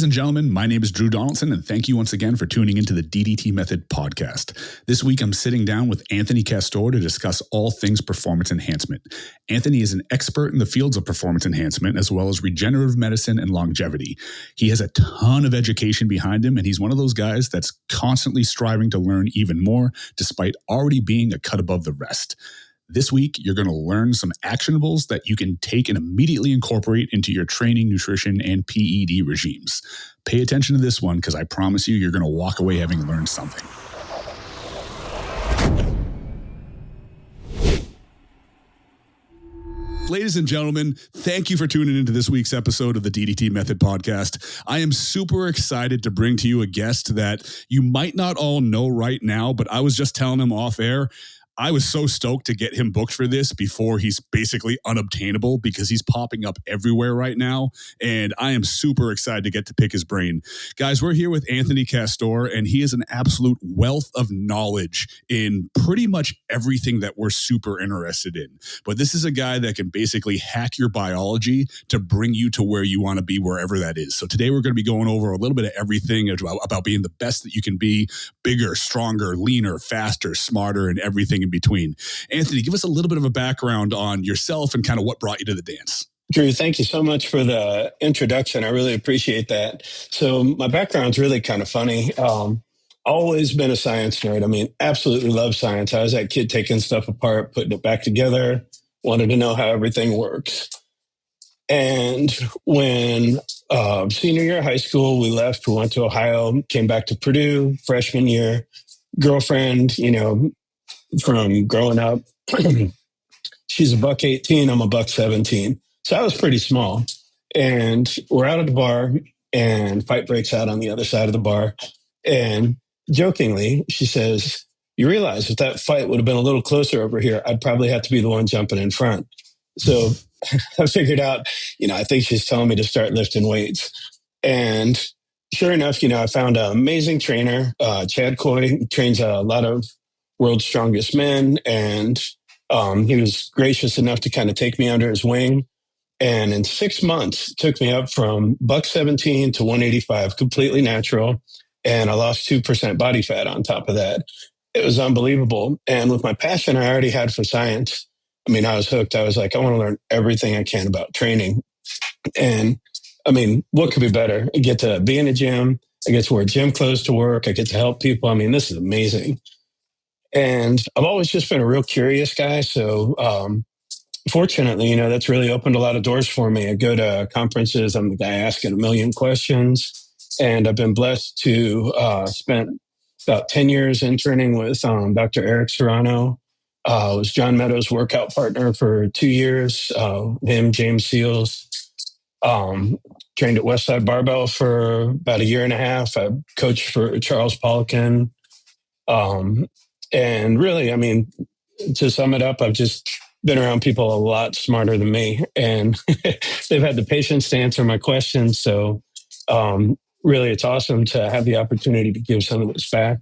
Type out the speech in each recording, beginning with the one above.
Ladies and gentlemen, my name is Drew Donaldson, and thank you once again for tuning into the DDT Method podcast. This week, I'm sitting down with Anthony Castore to discuss all things performance enhancement. Anthony is an expert in the fields of performance enhancement, as well as regenerative medicine and longevity. He has a ton of education behind him, and he's one of those guys that's constantly striving to learn even more, despite already being a cut above the rest. This week, you're going to learn some actionables that you can take and immediately incorporate into your training, nutrition, and PED regimes. Pay attention to this one because I promise you, you're going to walk away having learned something. Ladies and gentlemen, thank you for tuning into this week's episode of the DDT Method podcast. I am super excited to bring to you a guest that you might not all know right now, but I was just telling him off air, I was so stoked to get him booked for this before he's basically unobtainable because he's popping up everywhere right now. And I am super excited to get to pick his brain. Guys, we're here with Anthony Castore, and he is an absolute wealth of knowledge in pretty much everything that we're super interested in. But this is a guy that can basically hack your biology to bring you to where you want to be, wherever that is. So today we're going to be going over a little bit of everything about being the best that you can be, bigger, stronger, leaner, faster, smarter, and everything in between. Anthony, give us a little bit of a background on yourself and kind of what brought you to the dance. Drew, thank you so much for the introduction. I really appreciate that. So my background's really kind of funny. Always been a science nerd. I mean, absolutely love science. I was that kid taking stuff apart, putting it back together, wanted to know how everything works. And when senior year of high school, we left, we went to Ohio, came back to Purdue, freshman year, girlfriend, from growing up, she's $118, I'm $117. So I was pretty small. And we're out at the bar and fight breaks out on the other side of the bar. And jokingly, she says, you realize if that fight would have been a little closer over here, I'd probably have to be the one jumping in front. So I figured out, I think she's telling me to start lifting weights. And sure enough, I found an amazing trainer, Chad Coy, trains a lot of world's strongest men. And he was gracious enough to kind of take me under his wing. And in 6 months, it took me up from $117 to 185, completely natural. And I lost 2% body fat on top of that. It was unbelievable. And with my passion I already had for science, I was hooked. I was like, I want to learn everything I can about training. And what could be better? I get to be in a gym. I get to wear gym clothes to work. I get to help people. This is amazing. And I've always just been a real curious guy. So fortunately, that's really opened a lot of doors for me. I go to conferences. I'm the guy asking a million questions. And I've been blessed to spend about 10 years interning with Dr. Eric Serrano. I was John Meadows' workout partner for 2 years. Him, James Seals. Trained at Westside Barbell for about a year and a half. I coached for Charles Poliquin. And really, to sum it up, I've just been around people a lot smarter than me, and they've had the patience to answer my questions. So really, it's awesome to have the opportunity to give some of this back.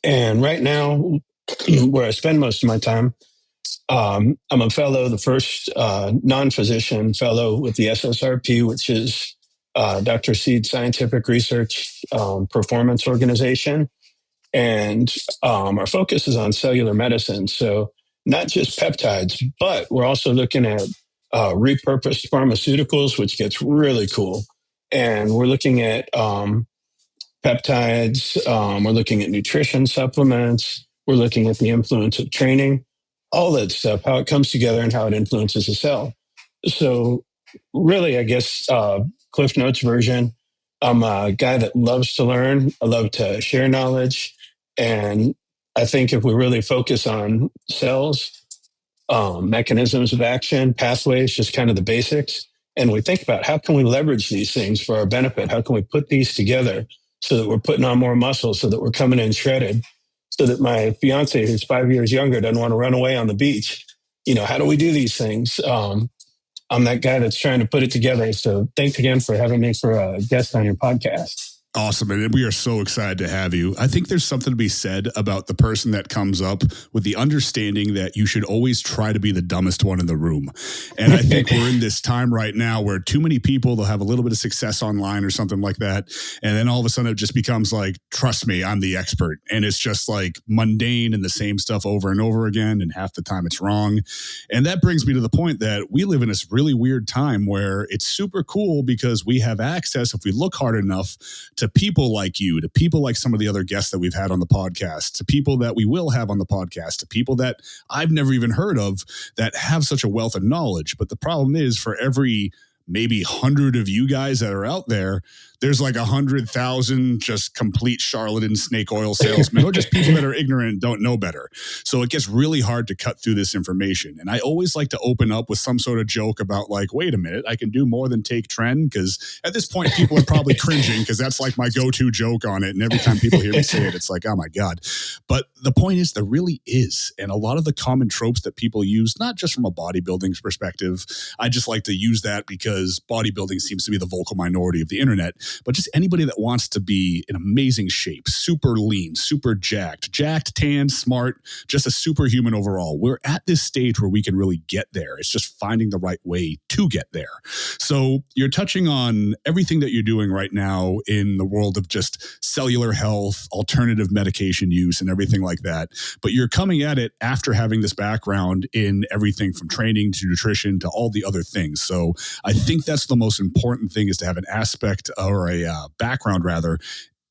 And right now, where I spend most of my time, I'm a fellow, the first non-physician fellow with the SSRP, which is Dr. Seed's Scientific Research Performance Organization. And our focus is on cellular medicine. So not just peptides, but we're also looking at repurposed pharmaceuticals, which gets really cool. And we're looking at peptides. We're looking at nutrition supplements. We're looking at the influence of training, all that stuff, how it comes together and how it influences a cell. So really, I guess, Cliff Notes version, I'm a guy that loves to learn. I love to share knowledge. And I think if we really focus on cells, mechanisms of action, pathways, just kind of the basics, and we think about how can we leverage these things for our benefit? How can we put these together so that we're putting on more muscle, so that we're coming in shredded, so that my fiance, who's 5 years younger, doesn't want to run away on the beach? How do we do these things? I'm that guy that's trying to put it together. So thanks again for having me for a guest on your podcast. Awesome. And we are so excited to have you. I think there's something to be said about the person that comes up with the understanding that you should always try to be the dumbest one in the room. And I think we're in this time right now where too many people, they'll have a little bit of success online or something like that. And then all of a sudden it just becomes like, trust me, I'm the expert. And it's just like mundane and the same stuff over and over again. And half the time it's wrong. And that brings me to the point that we live in this really weird time where it's super cool because we have access, if we look hard enough, to people like you, to people like some of the other guests that we've had on the podcast, to people that we will have on the podcast, to people that I've never even heard of that have such a wealth of knowledge. But the problem is, for every maybe 100 of you guys that are out there, there's like 100,000 just complete charlatan snake oil salesmen or just people that are ignorant and don't know better. So it gets really hard to cut through this information. And I always like to open up with some sort of joke about like, wait a minute, I can do more than take trend. Because at this point, people are probably cringing because that's like my go-to joke on it. And every time people hear me say it, it's like, oh my God. But the point is, there really is. And a lot of the common tropes that people use, not just from a bodybuilding perspective, I just like to use that because bodybuilding seems to be the vocal minority of the internet. But just anybody that wants to be in amazing shape, super lean, super jacked, tan, smart, just a superhuman overall. We're at this stage where we can really get there. It's just finding the right way to get there. So you're touching on everything that you're doing right now in the world of just cellular health, alternative medication use, and everything like that. But you're coming at it after having this background in everything from training to nutrition to all the other things. So I think that's the most important thing, is to have an aspect or a background rather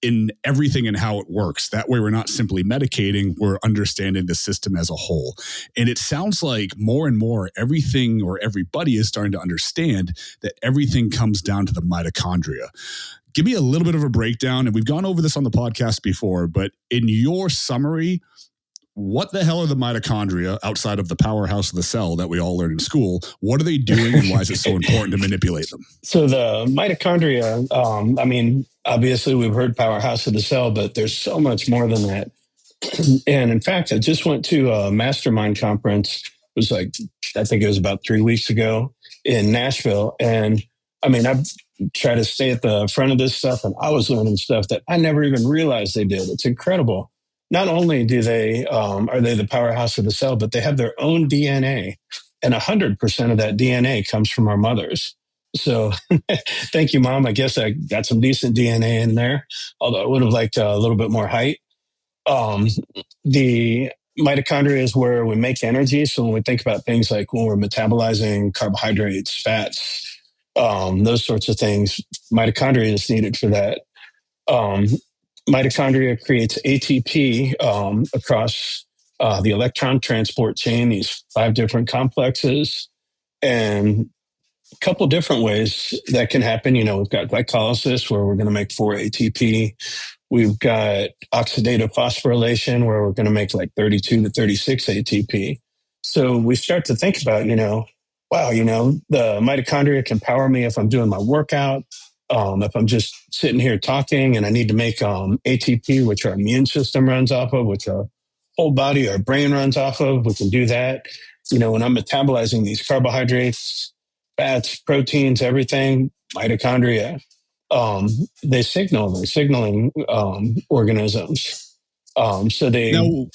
in everything and how it works. That way we're not simply medicating, we're understanding the system as a whole. And it sounds like more and more everything, or everybody, is starting to understand that everything comes down to the mitochondria. Give me a little bit of a breakdown, and we've gone over this on the podcast before, but in your summary, what the hell are the mitochondria outside of the powerhouse of the cell that we all learn in school? What are they doing, and why is it so important to manipulate them? So the mitochondria, I mean, obviously we've heard powerhouse of the cell, but there's so much more than that. And in fact, I just went to a mastermind conference. It was like, I think it was about 3 weeks ago in Nashville. And I mean, I've tried to stay at the front of this stuff, and I was learning stuff that I never even realized they did. It's incredible. Not only do they, are they the powerhouse of the cell, but they have their own DNA, and 100% of that DNA comes from our mothers. So thank you, Mom. I guess I got some decent DNA in there, although I would have liked a little bit more height. Um, the mitochondria is where we make energy. So when we think about things like when we're metabolizing carbohydrates, fats, those sorts of things, mitochondria is needed for that. Um, Mitochondria creates ATP across the electron transport chain, these 5 different complexes, and a couple different ways that can happen. You know, we've got glycolysis, where we're going to make 4 ATP. We've got oxidative phosphorylation, where we're going to make like 32 to 36 ATP. So we start to think about, wow, the mitochondria can power me if I'm doing my workout. If I'm just sitting here talking and I need to make ATP, which our immune system runs off of, which our whole body, our brain runs off of, we can do that. When I'm metabolizing these carbohydrates, fats, proteins, everything, mitochondria, they're signaling organisms. So they. Now,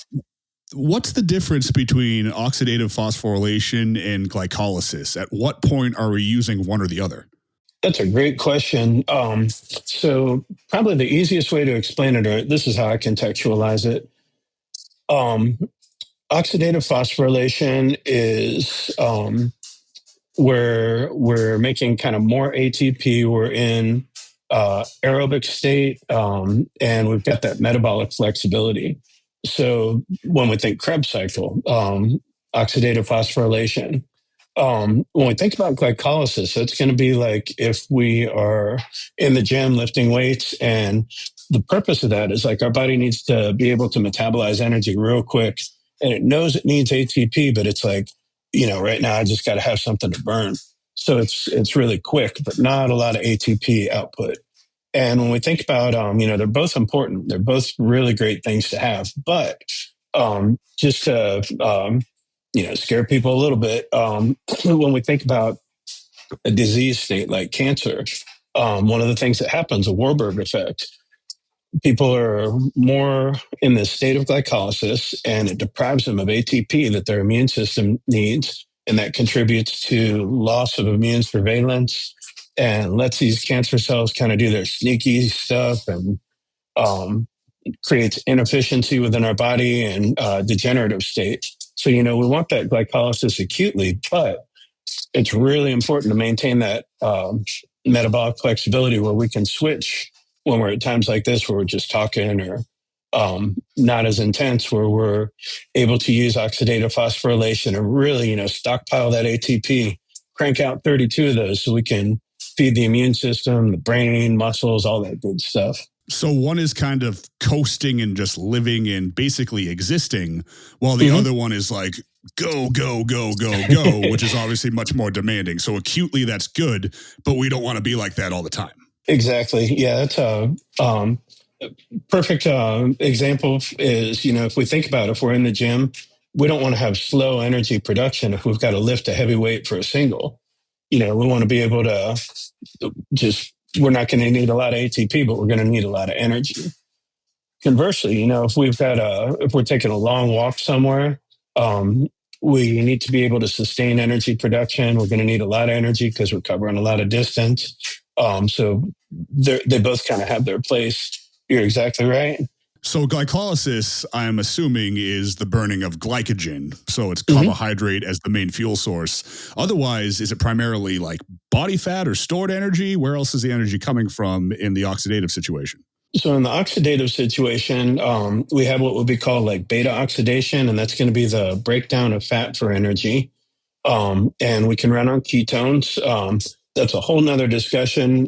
what's the difference between oxidative phosphorylation and glycolysis? At what point are we using one or the other? That's a great question. So probably the easiest way to explain it, or this is how I contextualize it. Oxidative phosphorylation is where we're making kind of more ATP. We're in aerobic state, and we've got that metabolic flexibility. So when we think Krebs cycle, oxidative phosphorylation, when we think about glycolysis, it's going to be like if we are in the gym lifting weights, and the purpose of that is like our body needs to be able to metabolize energy real quick, and it knows it needs ATP, but it's like, right now I just got to have something to burn. So it's really quick, but not a lot of ATP output. And when we think about, they're both important. They're both really great things to have, but just to scare people a little bit. When we think about a disease state like cancer, one of the things that happens, a Warburg effect. People are more in this state of glycolysis, and it deprives them of ATP that their immune system needs. And that contributes to loss of immune surveillance and lets these cancer cells kind of do their sneaky stuff, and creates inefficiency within our body and degenerative state. So, we want that glycolysis acutely, but it's really important to maintain that metabolic flexibility where we can switch when we're at times like this, where we're just talking, or not as intense, where we're able to use oxidative phosphorylation and really, stockpile that ATP, crank out 32 of those so we can feed the immune system, the brain, muscles, all that good stuff. So one is kind of coasting and just living and basically existing, while the other one is like, go, go, go, go, go, which is obviously much more demanding. So acutely, that's good, but we don't want to be like that all the time. Exactly. Yeah, that's a perfect example is, if we think about it, if we're in the gym, we don't want to have slow energy production if we've got to lift a heavy weight for a single. We want to be able to we're not going to need a lot of ATP, but we're going to need a lot of energy. Conversely, if if we're taking a long walk somewhere, we need to be able to sustain energy production. We're going to need a lot of energy because we're covering a lot of distance. So they both kind of have their place. You're exactly right. So glycolysis, I'm assuming, is the burning of glycogen. So it's carbohydrate as the main fuel source. Otherwise, is it primarily like body fat or stored energy? Where else is the energy coming from in the oxidative situation? So in the oxidative situation, we have what would be called like beta oxidation, and that's going to be the breakdown of fat for energy. And we can run on ketones. That's a whole nother discussion.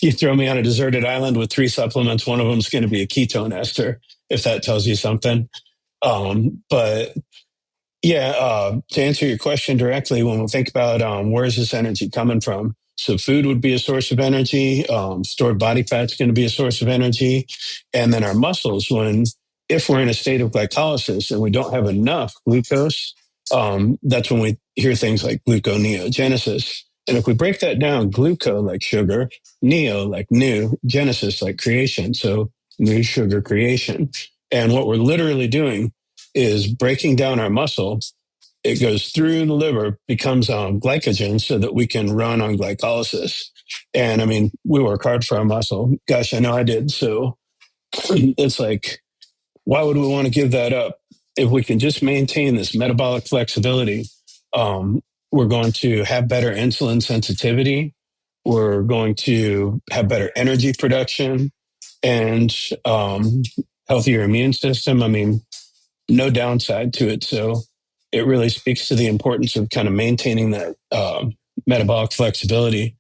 You throw me on a deserted island with 3 supplements, one of them is going to be a ketone ester, if that tells you something. But yeah, to answer your question directly, when we think about where is this energy coming from? So food would be a source of energy. Stored body fat is going to be a source of energy. And then our muscles, if we're in a state of glycolysis and we don't have enough glucose, that's when we hear things like gluconeogenesis. And if we break that down, gluco like sugar, neo like new, genesis like creation. So new sugar creation. And what we're literally doing is breaking down our muscle. It goes through the liver, becomes glycogen so that we can run on glycolysis. And I mean, we work hard for our muscle. Gosh, I know I did. So it's like, why would we want to give that up? If we can just maintain this metabolic flexibility, we're going to have better insulin sensitivity. We're going to have better energy production and healthier immune system. I mean, no downside to it. So it really speaks to the importance of kind of maintaining that metabolic flexibility.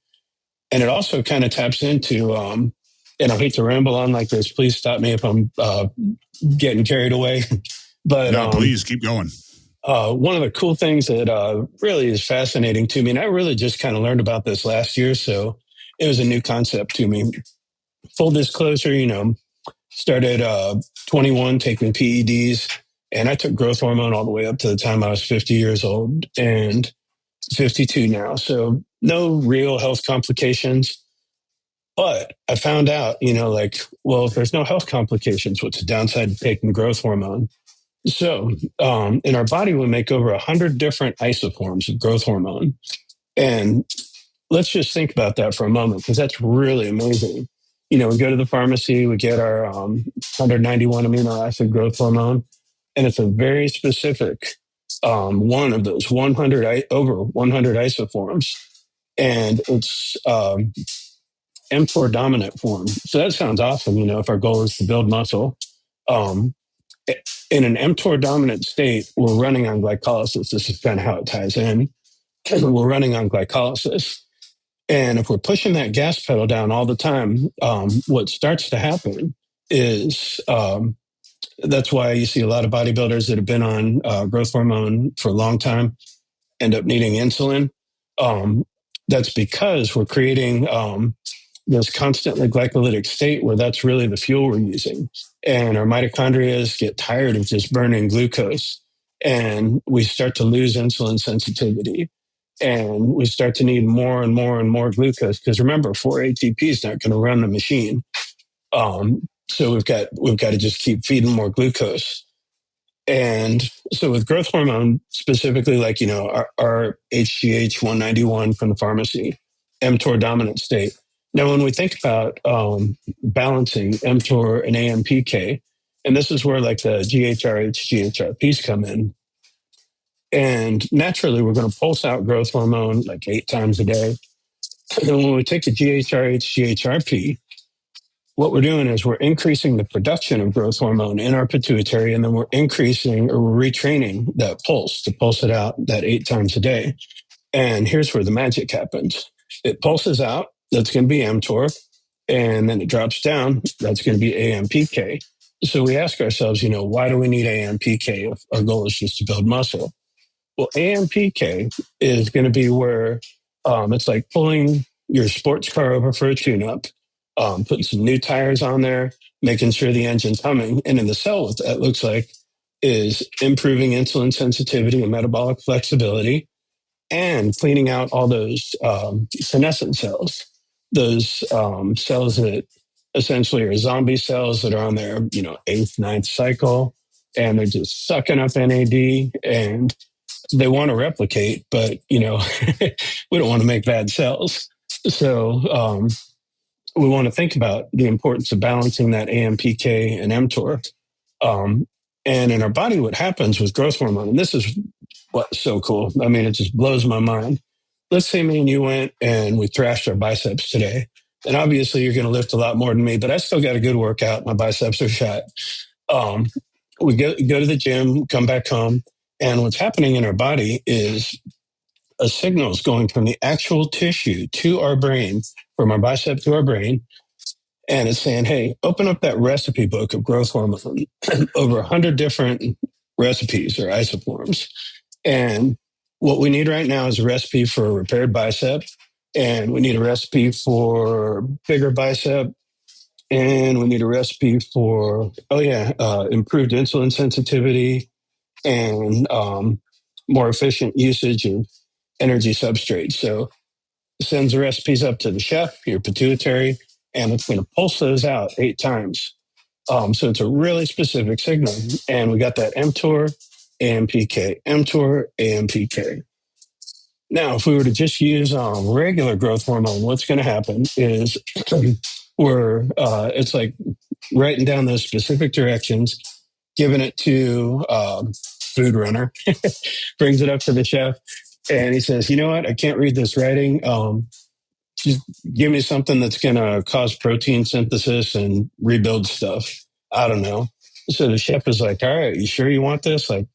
And it also kind of taps into, and I hate to ramble on like this, please stop me if I'm getting carried away. But no, please keep going. One of the cool things that really is fascinating to me, and I really just kind of learned about this last year, so it was a new concept to me. Full disclosure, started 21 taking PEDs, and I took growth hormone all the way up to the time I was 50 years old and 52 now. So no real health complications. But I found out, if there's no health complications, what's the downside of taking growth hormone? So in our body, we make over 100 different isoforms of growth hormone. And let's just think about that for a moment, because that's really amazing. We go to the pharmacy, we get our 191 amino acid growth hormone, and it's a very specific one of those over 100 isoforms. And it's mTOR dominant form. So that sounds awesome, if our goal is to build muscle. In an mTOR dominant state, we're running on glycolysis. This is kind of how it ties in. We're running on glycolysis. And if we're pushing that gas pedal down all the time, what starts to happen is that's why you see a lot of bodybuilders that have been on growth hormone for a long time end up needing insulin. That's because we're creating this constantly glycolytic state where that's really the fuel we're using. And our mitochondria get tired of just burning glucose, and we start to lose insulin sensitivity. and we start to need more and more and more glucose. Because remember, 4 ATP is not going to run the machine. So we've got to just keep feeding more glucose. And so with growth hormone, specifically, like, our HGH 191 from the pharmacy, mTOR dominant state. Now, when we think about balancing mTOR and AMPK, and this is where like the GHRH, GHRPs come in. And naturally, we're going to pulse out growth hormone like 8 times a day. And when we take the GHRH, GHRP, what we're doing is we're increasing the production of growth hormone in our pituitary, and then we're increasing or we're retraining that pulse to pulse it out that 8 times a day. And here's where the magic happens. It pulses out, that's going to be mTOR, and then it drops down, that's going to be AMPK. So we ask ourselves, why do we need AMPK if our goal is just to build muscle? Well, AMPK is going to be where it's like pulling your sports car over for a tune-up, putting some new tires on there, making sure the engine's humming. And in the cell, what that looks like is improving insulin sensitivity and metabolic flexibility, and cleaning out all those senescent cells, those cells that essentially are zombie cells that are on their 8th, 9th cycle, and they're just sucking up NAD, and they want to replicate, but we don't want to make bad cells. So we want to think about the importance of balancing that AMPK and mTOR. And in our body, what happens with growth hormone, and this is what's so cool. I mean, it just blows my mind. Let's say me and you went and we thrashed our biceps today. And obviously you're going to lift a lot more than me, but I still got a good workout. My biceps are shot. We go to the gym, come back home, and what's happening in our body is a signal is going from the actual tissue to our brain, from our bicep to our brain, and it's saying, hey, open up that recipe book of growth hormone, over 100 different recipes or isoforms. And what we need right now is a recipe for a repaired bicep, and we need a recipe for bigger bicep, and we need a recipe for, improved insulin sensitivity and more efficient usage of energy substrates. So it sends the recipes up to the chef, your pituitary, and it's going to pulse those out 8 times. So it's a really specific signal. And we got that mTOR, AMPK, mTOR, AMPK. Now, if we were to just use regular growth hormone, what's going to happen is it's like writing down those specific directions, giving it to food runner, brings it up to the chef, and he says, you know what? I can't read this writing. Just give me something that's going to cause protein synthesis and rebuild stuff. I don't know. So the chef is like, all right, you sure you want this? Like,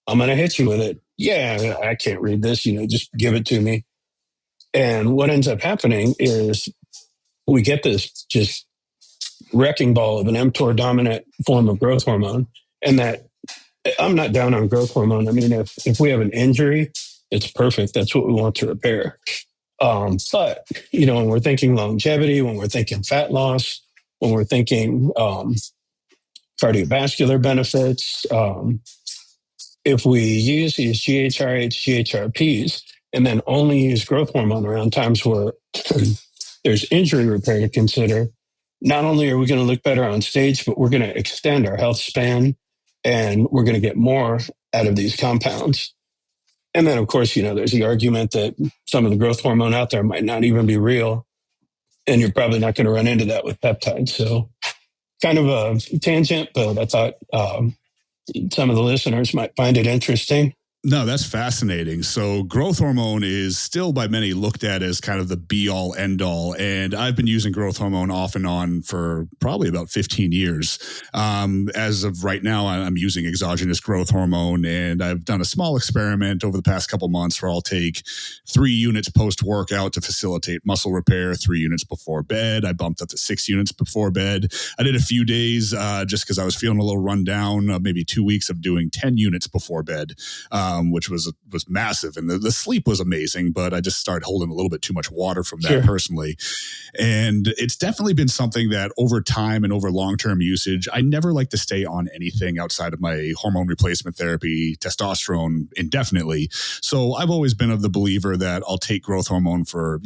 I'm going to hit you with it. Yeah, I can't read this. Just give it to me. And what ends up happening is we get this just wrecking ball of an mTOR dominant form of growth hormone. And that, I'm not down on growth hormone. I mean, if we have an injury, it's perfect. That's what we want to repair. But, when we're thinking longevity, when we're thinking fat loss, when we're thinking cardiovascular benefits, if we use these GHRH, GHRPs, and then only use growth hormone around times where there's injury repair to consider, not only are we going to look better on stage, but we're going to extend our health span, and we're going to get more out of these compounds. And then, of course, there's the argument that some of the growth hormone out there might not even be real, and you're probably not going to run into that with peptides. So kind of a tangent, but I thought some of the listeners might find it interesting. No, that's fascinating. So growth hormone is still by many looked at as kind of the be all end all. And I've been using growth hormone off and on for probably about 15 years. As of right now, I'm using exogenous growth hormone, and I've done a small experiment over the past couple months where I'll take 3 units post-workout to facilitate muscle repair, 3 units before bed. I bumped up to 6 units before bed. I did a few days just because I was feeling a little run down, maybe 2 weeks of doing 10 units before bed. which was massive. And the sleep was amazing, but I just started holding a little bit too much water from that personally. And it's definitely been something that over time and over long-term usage, I never like to stay on anything outside of my hormone replacement therapy, testosterone indefinitely. So I've always been of the believer that I'll take growth hormone for,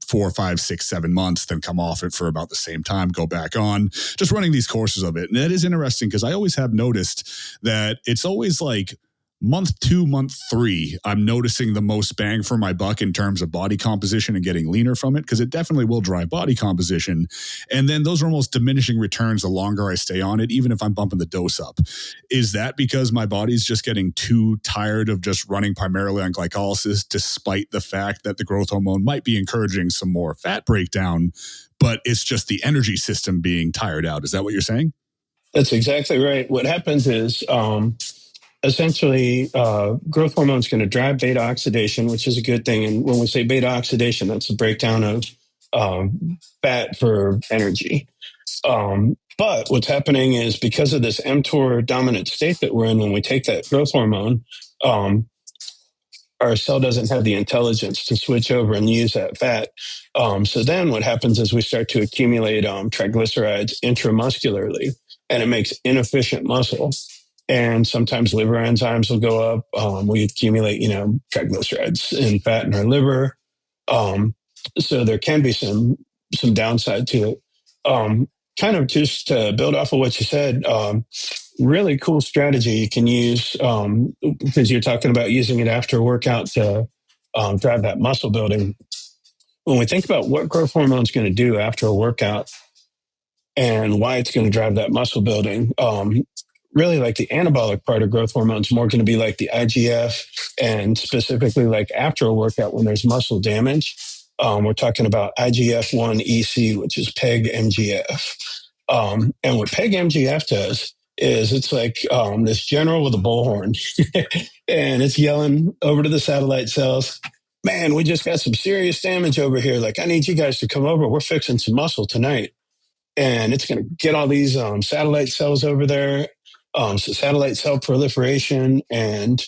4, 5, 6, 7 months, then come off it for about the same time, go back on, just running these courses of it. And that is interesting because I always have noticed that it's always like month 2, month 3, I'm noticing the most bang for my buck in terms of body composition and getting leaner from it, because it definitely will drive body composition. And then those are almost diminishing returns the longer I stay on it, even if I'm bumping the dose up. Is that because my body's just getting too tired of just running primarily on glycolysis, despite the fact that the growth hormone might be encouraging some more fat breakdown, but it's just the energy system being tired out? Is that what you're saying? That's exactly right. What happens is, essentially, growth hormone is going to drive beta oxidation, which is a good thing. And when we say beta oxidation, that's the breakdown of fat for energy. But what's happening is, because of this mTOR dominant state that we're in, when we take that growth hormone, our cell doesn't have the intelligence to switch over and use that fat. So then what happens is we start to accumulate triglycerides intramuscularly, and it makes inefficient muscle. And sometimes liver enzymes will go up. We accumulate, triglycerides and fat in our liver. So there can be some downside to it. Kind of just to build off of what you said, really cool strategy you can use, because you're talking about using it after a workout to drive that muscle building. When we think about what growth hormone is going to do after a workout and why it's going to drive that muscle building, really, like the anabolic part of growth hormone is more going to be like the IGF, and specifically like after a workout when there's muscle damage, we're talking about IGF-1 EC, which is PEG MGF. And what PEG MGF does is it's like this general with a bullhorn, and it's yelling over to the satellite cells, man, we just got some serious damage over here. Like, I need you guys to come over. We're fixing some muscle tonight. And it's going to get all these satellite cells over there, so satellite cell proliferation. And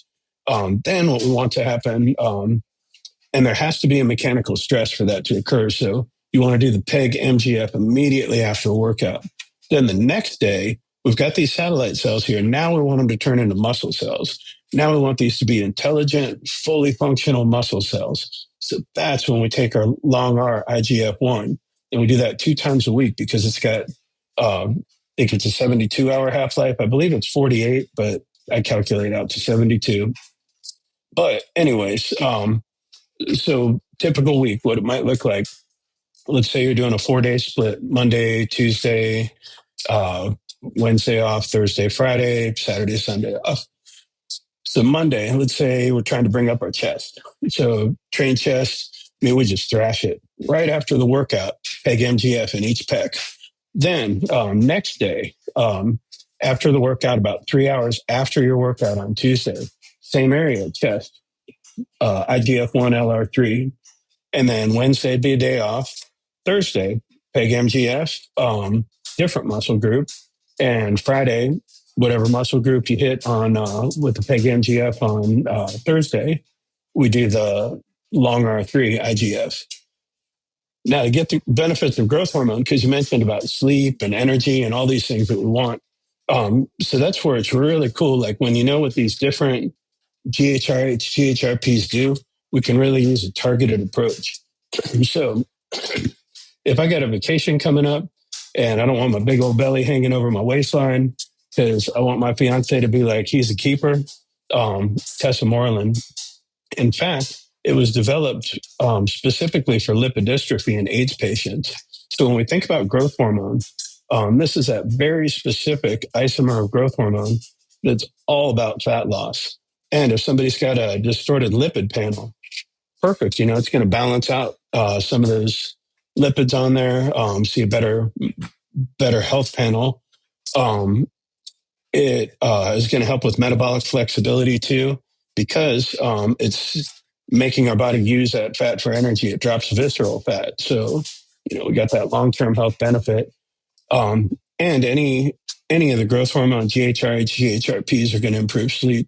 then what we want to happen, and there has to be a mechanical stress for that to occur. So you want to do the PEG MGF immediately after a workout. Then the next day, we've got these satellite cells here. Now we want them to turn into muscle cells. Now we want these to be intelligent, fully functional muscle cells. So that's when we take our long R IGF-1. And we do that 2 times a week because it's got, I think it's a 72-hour half-life. I believe it's 48, but I calculate out to 72. But anyways, so typical week, what it might look like, let's say you're doing a 4-day split, Monday, Tuesday, Wednesday off, Thursday, Friday, Saturday, Sunday off. So Monday, let's say we're trying to bring up our chest. So train chest, we just thrash it right after the workout, PEG MGF in each pec. Then next day, after the workout, about 3 hours after your workout on Tuesday, same area, chest, IGF-1 LR3. And then Wednesday be a day off. Thursday, PEG MGF, different muscle group. And Friday, whatever muscle group you hit on with the PEG MGF on Thursday, we do the long R3 IGF. Now, to get the benefits of growth hormone, because you mentioned about sleep and energy and all these things that we want. So that's where it's really cool. Like when you know what these different GHRH, GHRPs do, we can really use a targeted approach. So if I got a vacation coming up and I don't want my big old belly hanging over my waistline because I want my fiance to be like, he's a keeper, Tessa Moreland. In fact, it was developed specifically for lipodystrophy in AIDS patients. So when we think about growth hormone, this is that very specific isomer of growth hormone that's all about fat loss. And if somebody's got a distorted lipid panel, perfect. It's going to balance out some of those lipids on there, see a better health panel. It is going to help with metabolic flexibility too, because it's making our body use that fat for energy. It drops visceral fat. So, we got that long-term health benefit. And any of the growth hormone, GHRH, GHRPs are going to improve sleep.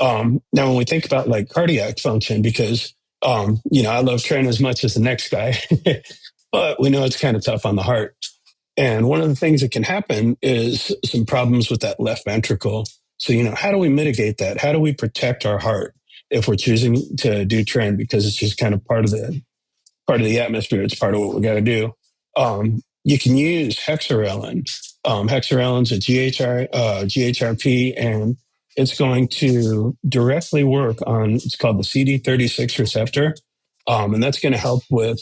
Now, when we think about like cardiac function, because, I love training as much as the next guy, but we know it's kind of tough on the heart. And one of the things that can happen is some problems with that left ventricle. So, how do we mitigate that? How do we protect our heart if we're choosing to do trend? Because it's just kind of part of the atmosphere. It's part of what we got to do. You can use hexarelin. Hexarelin's a GHRP, and it's going to directly work on, it's called the CD36 receptor. And that's going to help with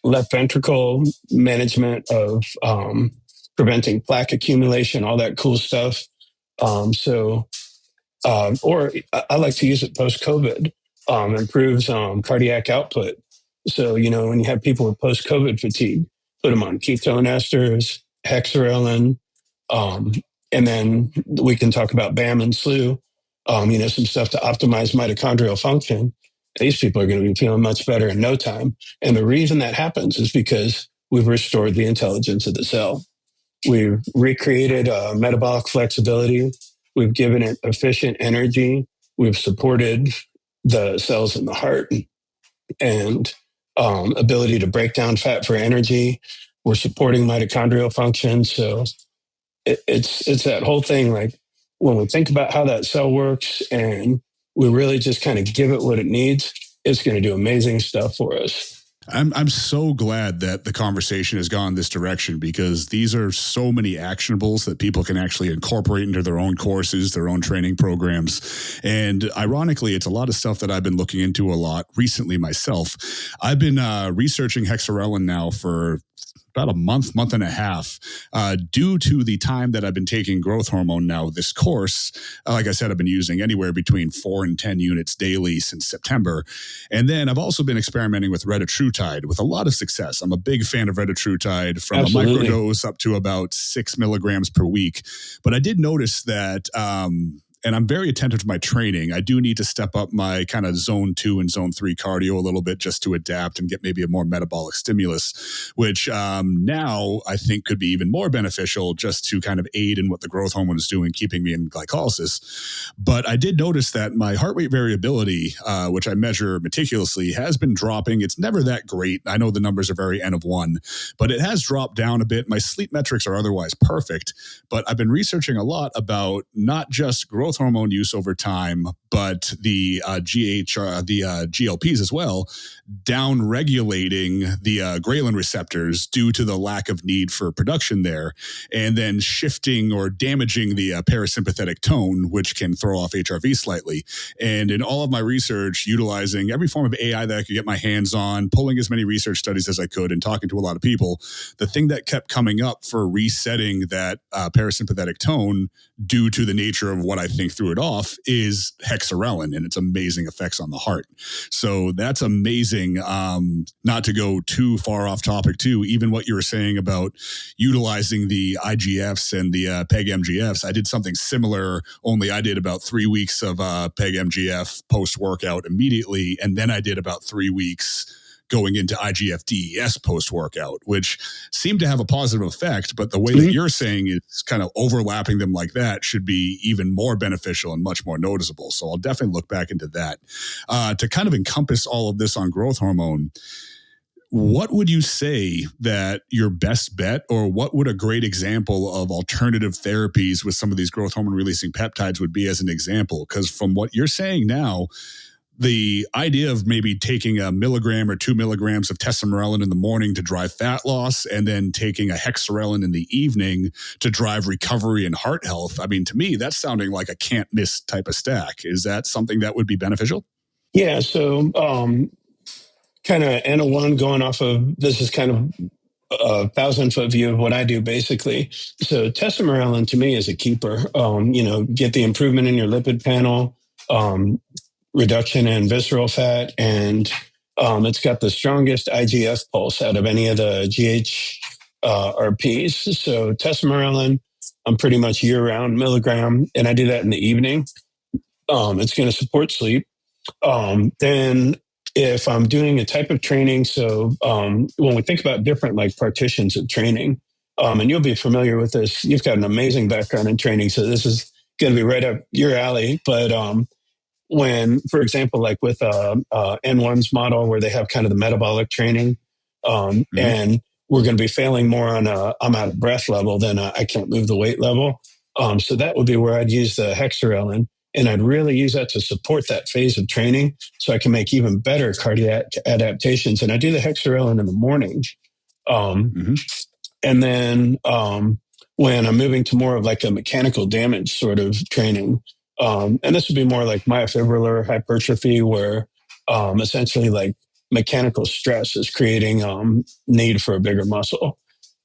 left ventricle management of preventing plaque accumulation, all that cool stuff. Or I like to use it post-COVID, improves cardiac output. So, when you have people with post-COVID fatigue, put them on ketone esters, hexarelin, and then we can talk about BAM and SLU, some stuff to optimize mitochondrial function. These people are going to be feeling much better in no time. And the reason that happens is because we've restored the intelligence of the cell. We've recreated metabolic flexibility. We've given it efficient energy. We've supported the cells in the heart and ability to break down fat for energy. We're supporting mitochondrial function. So it's that whole thing. Like when we think about how that cell works and we really just kind of give it what it needs, it's going to do amazing stuff for us. I'm so glad that the conversation has gone this direction, because these are so many actionables that people can actually incorporate into their own courses, their own training programs. And ironically, it's a lot of stuff that I've been looking into a lot recently myself. I've been researching hexarelin now for about a month and a half, due to the time that I've been taking growth hormone now. This course, like I said, I've been using anywhere between 4 and 10 units daily since September. And then I've also been experimenting with retatrutide with a lot of success. I'm a big fan of retatrutide, from Absolutely. a microdose up to about 6 milligrams per week. But I did notice that, and I'm very attentive to my training, I do need to step up my kind of zone 2 and zone 3 cardio a little bit just to adapt and get maybe a more metabolic stimulus, which now I think could be even more beneficial just to kind of aid in what the growth hormone is doing, keeping me in glycolysis. But I did notice that my heart rate variability, which I measure meticulously, has been dropping. It's never that great. I know the numbers are very N of 1, but it has dropped down a bit. My sleep metrics are otherwise perfect, but I've been researching a lot about not just growth hormone use over time, but the GLPs as well, down regulating the ghrelin receptors due to the lack of need for production there, and then shifting or damaging the parasympathetic tone, which can throw off HRV slightly. And in all of my research, utilizing every form of AI that I could get my hands on, pulling as many research studies as I could, and talking to a lot of people, the thing that kept coming up for resetting that parasympathetic tone due to the nature of what I think threw it off is hexarelin and its amazing effects on the heart. So that's amazing. Not to go too far off topic too, even what you were saying about utilizing the IGFs and the PEG MGFs. I did something similar, only I did about 3 weeks of PEG MGF post-workout immediately, and then I did about 3 weeks going into IGF DES post-workout, which seemed to have a positive effect. But the way that you're saying it's kind of overlapping them like that should be even more beneficial and much more noticeable. So I'll definitely look back into that. To kind of encompass all of this on growth hormone, what would you say that your best bet, or what would a great example of alternative therapies with some of these growth hormone releasing peptides would be as an example? Because from what you're saying now, the idea of maybe taking a milligram or 2 milligrams of tesamorelin in the morning to drive fat loss, and then taking a hexarelin in the evening to drive recovery and heart health. I mean, to me, that's sounding like a can't miss type of stack. Is that something that would be beneficial? Yeah. So, kind of N01 going off of, this is kind of a 1,000-foot view of what I do basically. So tesamorelin to me is a keeper. Get the improvement in your lipid panel, reduction in visceral fat, and it's got the strongest IGF pulse out of any of the GHRPs. So tesamorelin, I'm pretty much year-round milligram, and I do that in the evening. It's going to support sleep. Then if I'm doing a type of training, so when we think about different like partitions of training, and you'll be familiar with this, you've got an amazing background in training, so this is going to be right up your alley. But when, for example, like with N1's model where they have kind of the metabolic training, and we're going to be failing more on I'm out of breath level than I can't move the weight level. So that would be where I'd use the hexarelin, and I'd really use that to support that phase of training so I can make even better cardiac adaptations. And I do the hexarelin in the morning. And then when I'm moving to more of like a mechanical damage sort of training, and this would be more like myofibrillar hypertrophy, where essentially like mechanical stress is creating need for a bigger muscle.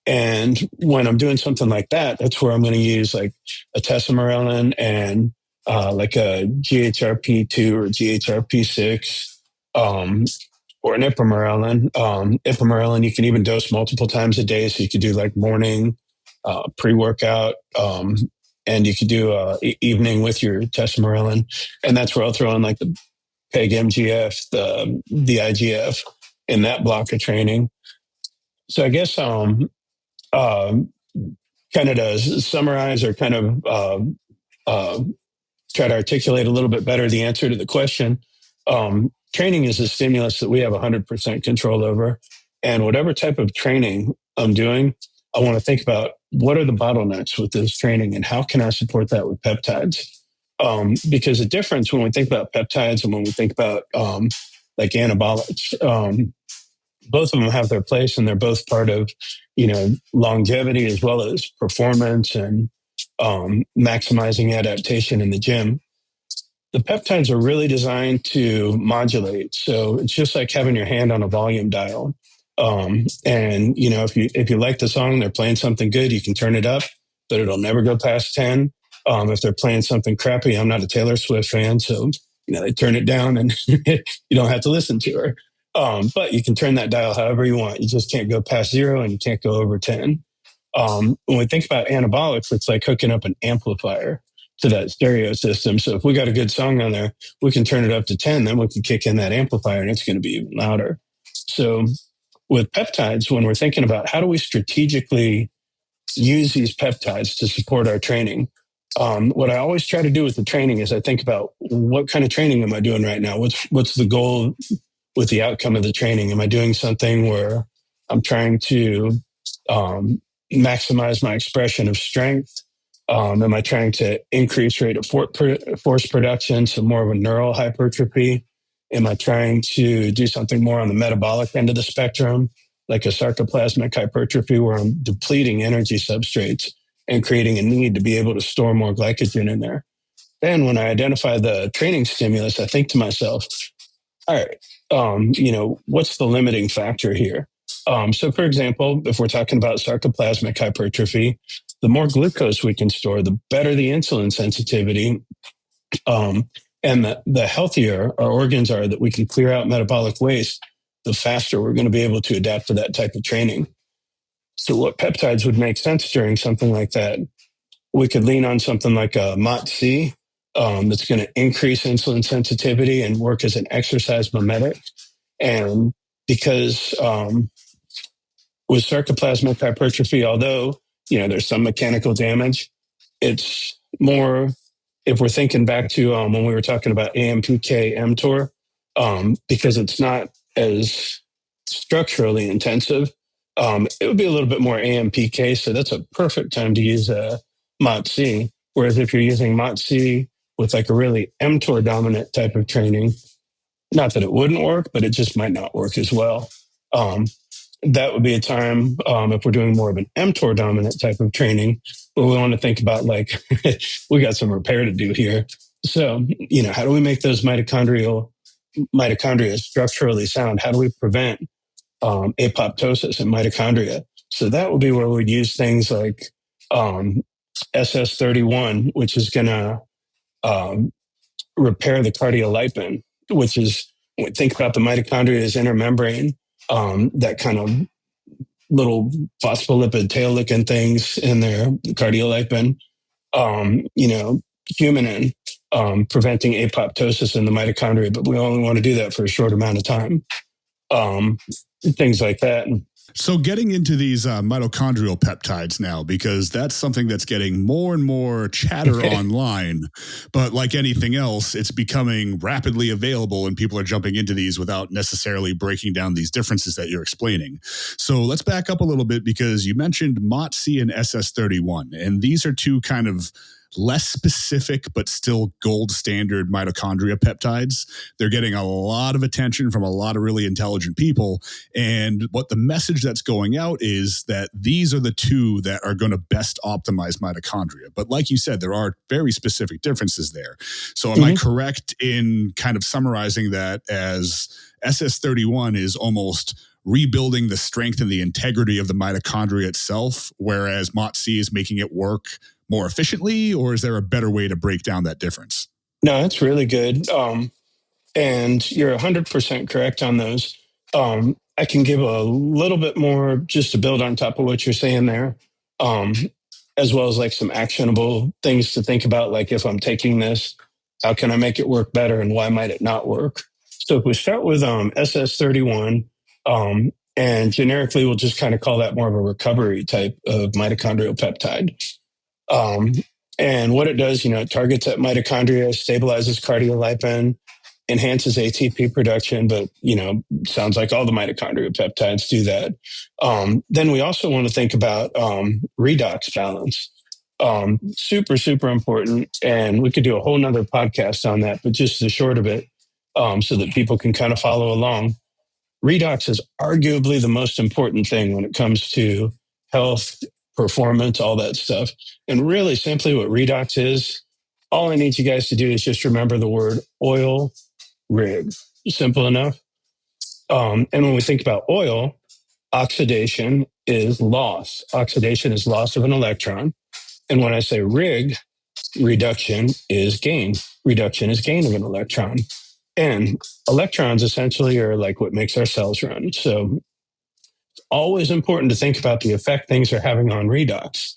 And when I'm doing something like that, that's where I'm going to use like a tesamorelin and like a GHRP2 or GHRP6, or an ipamorelin. Ipamorelin, you can even dose multiple times a day. So you could do like morning, pre-workout, and you could do evening with your tesamorelin. And that's where I'll throw in like the PEG MGF, the IGF in that block of training. So I guess kind of to summarize or kind of try to articulate a little bit better the answer to the question, training is a stimulus that we have 100% control over. And whatever type of training I'm doing, I want to think about what are the bottlenecks with this training and how can I support that with peptides? Because the difference when we think about peptides and when we think about like anabolics, both of them have their place and they're both part of, longevity as well as performance and maximizing adaptation in the gym. The peptides are really designed to modulate. So it's just like having your hand on a volume dial. And if you like the song, they're playing something good, you can turn it up, but it'll never go past 10. If they're playing something crappy, I'm not a Taylor Swift fan, so they turn it down and you don't have to listen to her. But you can turn that dial however you want. You just can't go past 0 and you can't go over 10. When we think about anabolics, it's like hooking up an amplifier to that stereo system. So if we got a good song on there, we can turn it up to 10, then we can kick in that amplifier and it's going to be even louder. So with peptides, when we're thinking about how do we strategically use these peptides to support our training, what I always try to do with the training is I think about what kind of training am I doing right now? What's the goal with the outcome of the training? Am I doing something where I'm trying to maximize my expression of strength? Am I trying to increase rate of force production, so more of a neural hypertrophy? Am I trying to do something more on the metabolic end of the spectrum, like a sarcoplasmic hypertrophy, where I'm depleting energy substrates and creating a need to be able to store more glycogen in there? Then when I identify the training stimulus, I think to myself, all right, what's the limiting factor here? So for example, if we're talking about sarcoplasmic hypertrophy, the more glucose we can store, the better the insulin sensitivity. And the healthier our organs are that we can clear out metabolic waste, the faster we're going to be able to adapt to that type of training. So what peptides would make sense during something like that? We could lean on something like a MOTC that's going to increase insulin sensitivity and work as an exercise mimetic. And because with sarcoplasmic hypertrophy, although, there's some mechanical damage, it's more, if we're thinking back to when we were talking about AMPK, mTOR, because it's not as structurally intensive, it would be a little bit more AMPK. So that's a perfect time to use a MOTC. Whereas if you're using MOTC with like a really mTOR dominant type of training, not that it wouldn't work, but it just might not work as well. That would be a time, if we're doing more of an mTOR dominant type of training, where we want to think about like, we got some repair to do here. So, how do we make those mitochondria structurally sound? How do we prevent apoptosis in mitochondria? So that would be where we'd use things like SS31, which is going to repair the cardiolipin, which is, when we think about the mitochondria as inner membrane, that kind of little phospholipid tail-looking things in their cardiolipin, humanin, preventing apoptosis in the mitochondria, but we only want to do that for a short amount of time. Things like that. So getting into these mitochondrial peptides now, because that's something that's getting more and more chatter online. But like anything else, it's becoming rapidly available and people are jumping into these without necessarily breaking down these differences that you're explaining. So let's back up a little bit because you mentioned MOTC and SS31, and these are two kind of less specific but still gold standard mitochondria peptides. They're getting a lot of attention from a lot of really intelligent people. And what the message that's going out is that these are the two that are going to best optimize mitochondria. But like you said, there are very specific differences there. So am I correct in kind of summarizing that as SS31 is almost rebuilding the strength and the integrity of the mitochondria itself, whereas MOTC is making it work more efficiently, or is there a better way to break down that difference? No, that's really good. And you're 100% correct on those. I can give a little bit more just to build on top of what you're saying there, um, as well as like some actionable things to think about. Like if I'm taking this, how can I make it work better and why might it not work? So if we start with SS31, and generically we'll just kind of call that more of a recovery type of mitochondrial peptide. Um, and what it does, it targets that mitochondria, stabilizes cardiolipin, enhances ATP production, but, sounds like all the mitochondrial peptides do that. Then we also want to think about redox balance. Super, super important. And we could do a whole nother podcast on that, but just the short of it, so that people can kind of follow along. Redox is arguably the most important thing when it comes to health, performance, all that stuff. And really simply what redox is, all I need you guys to do is just remember the word oil rig. Simple enough. And when we think about oil, oxidation is loss. Oxidation is loss of an electron. And when I say rig, reduction is gain. Reduction is gain of an electron. And electrons essentially are like what makes our cells run. So always important to think about the effect things are having on redox,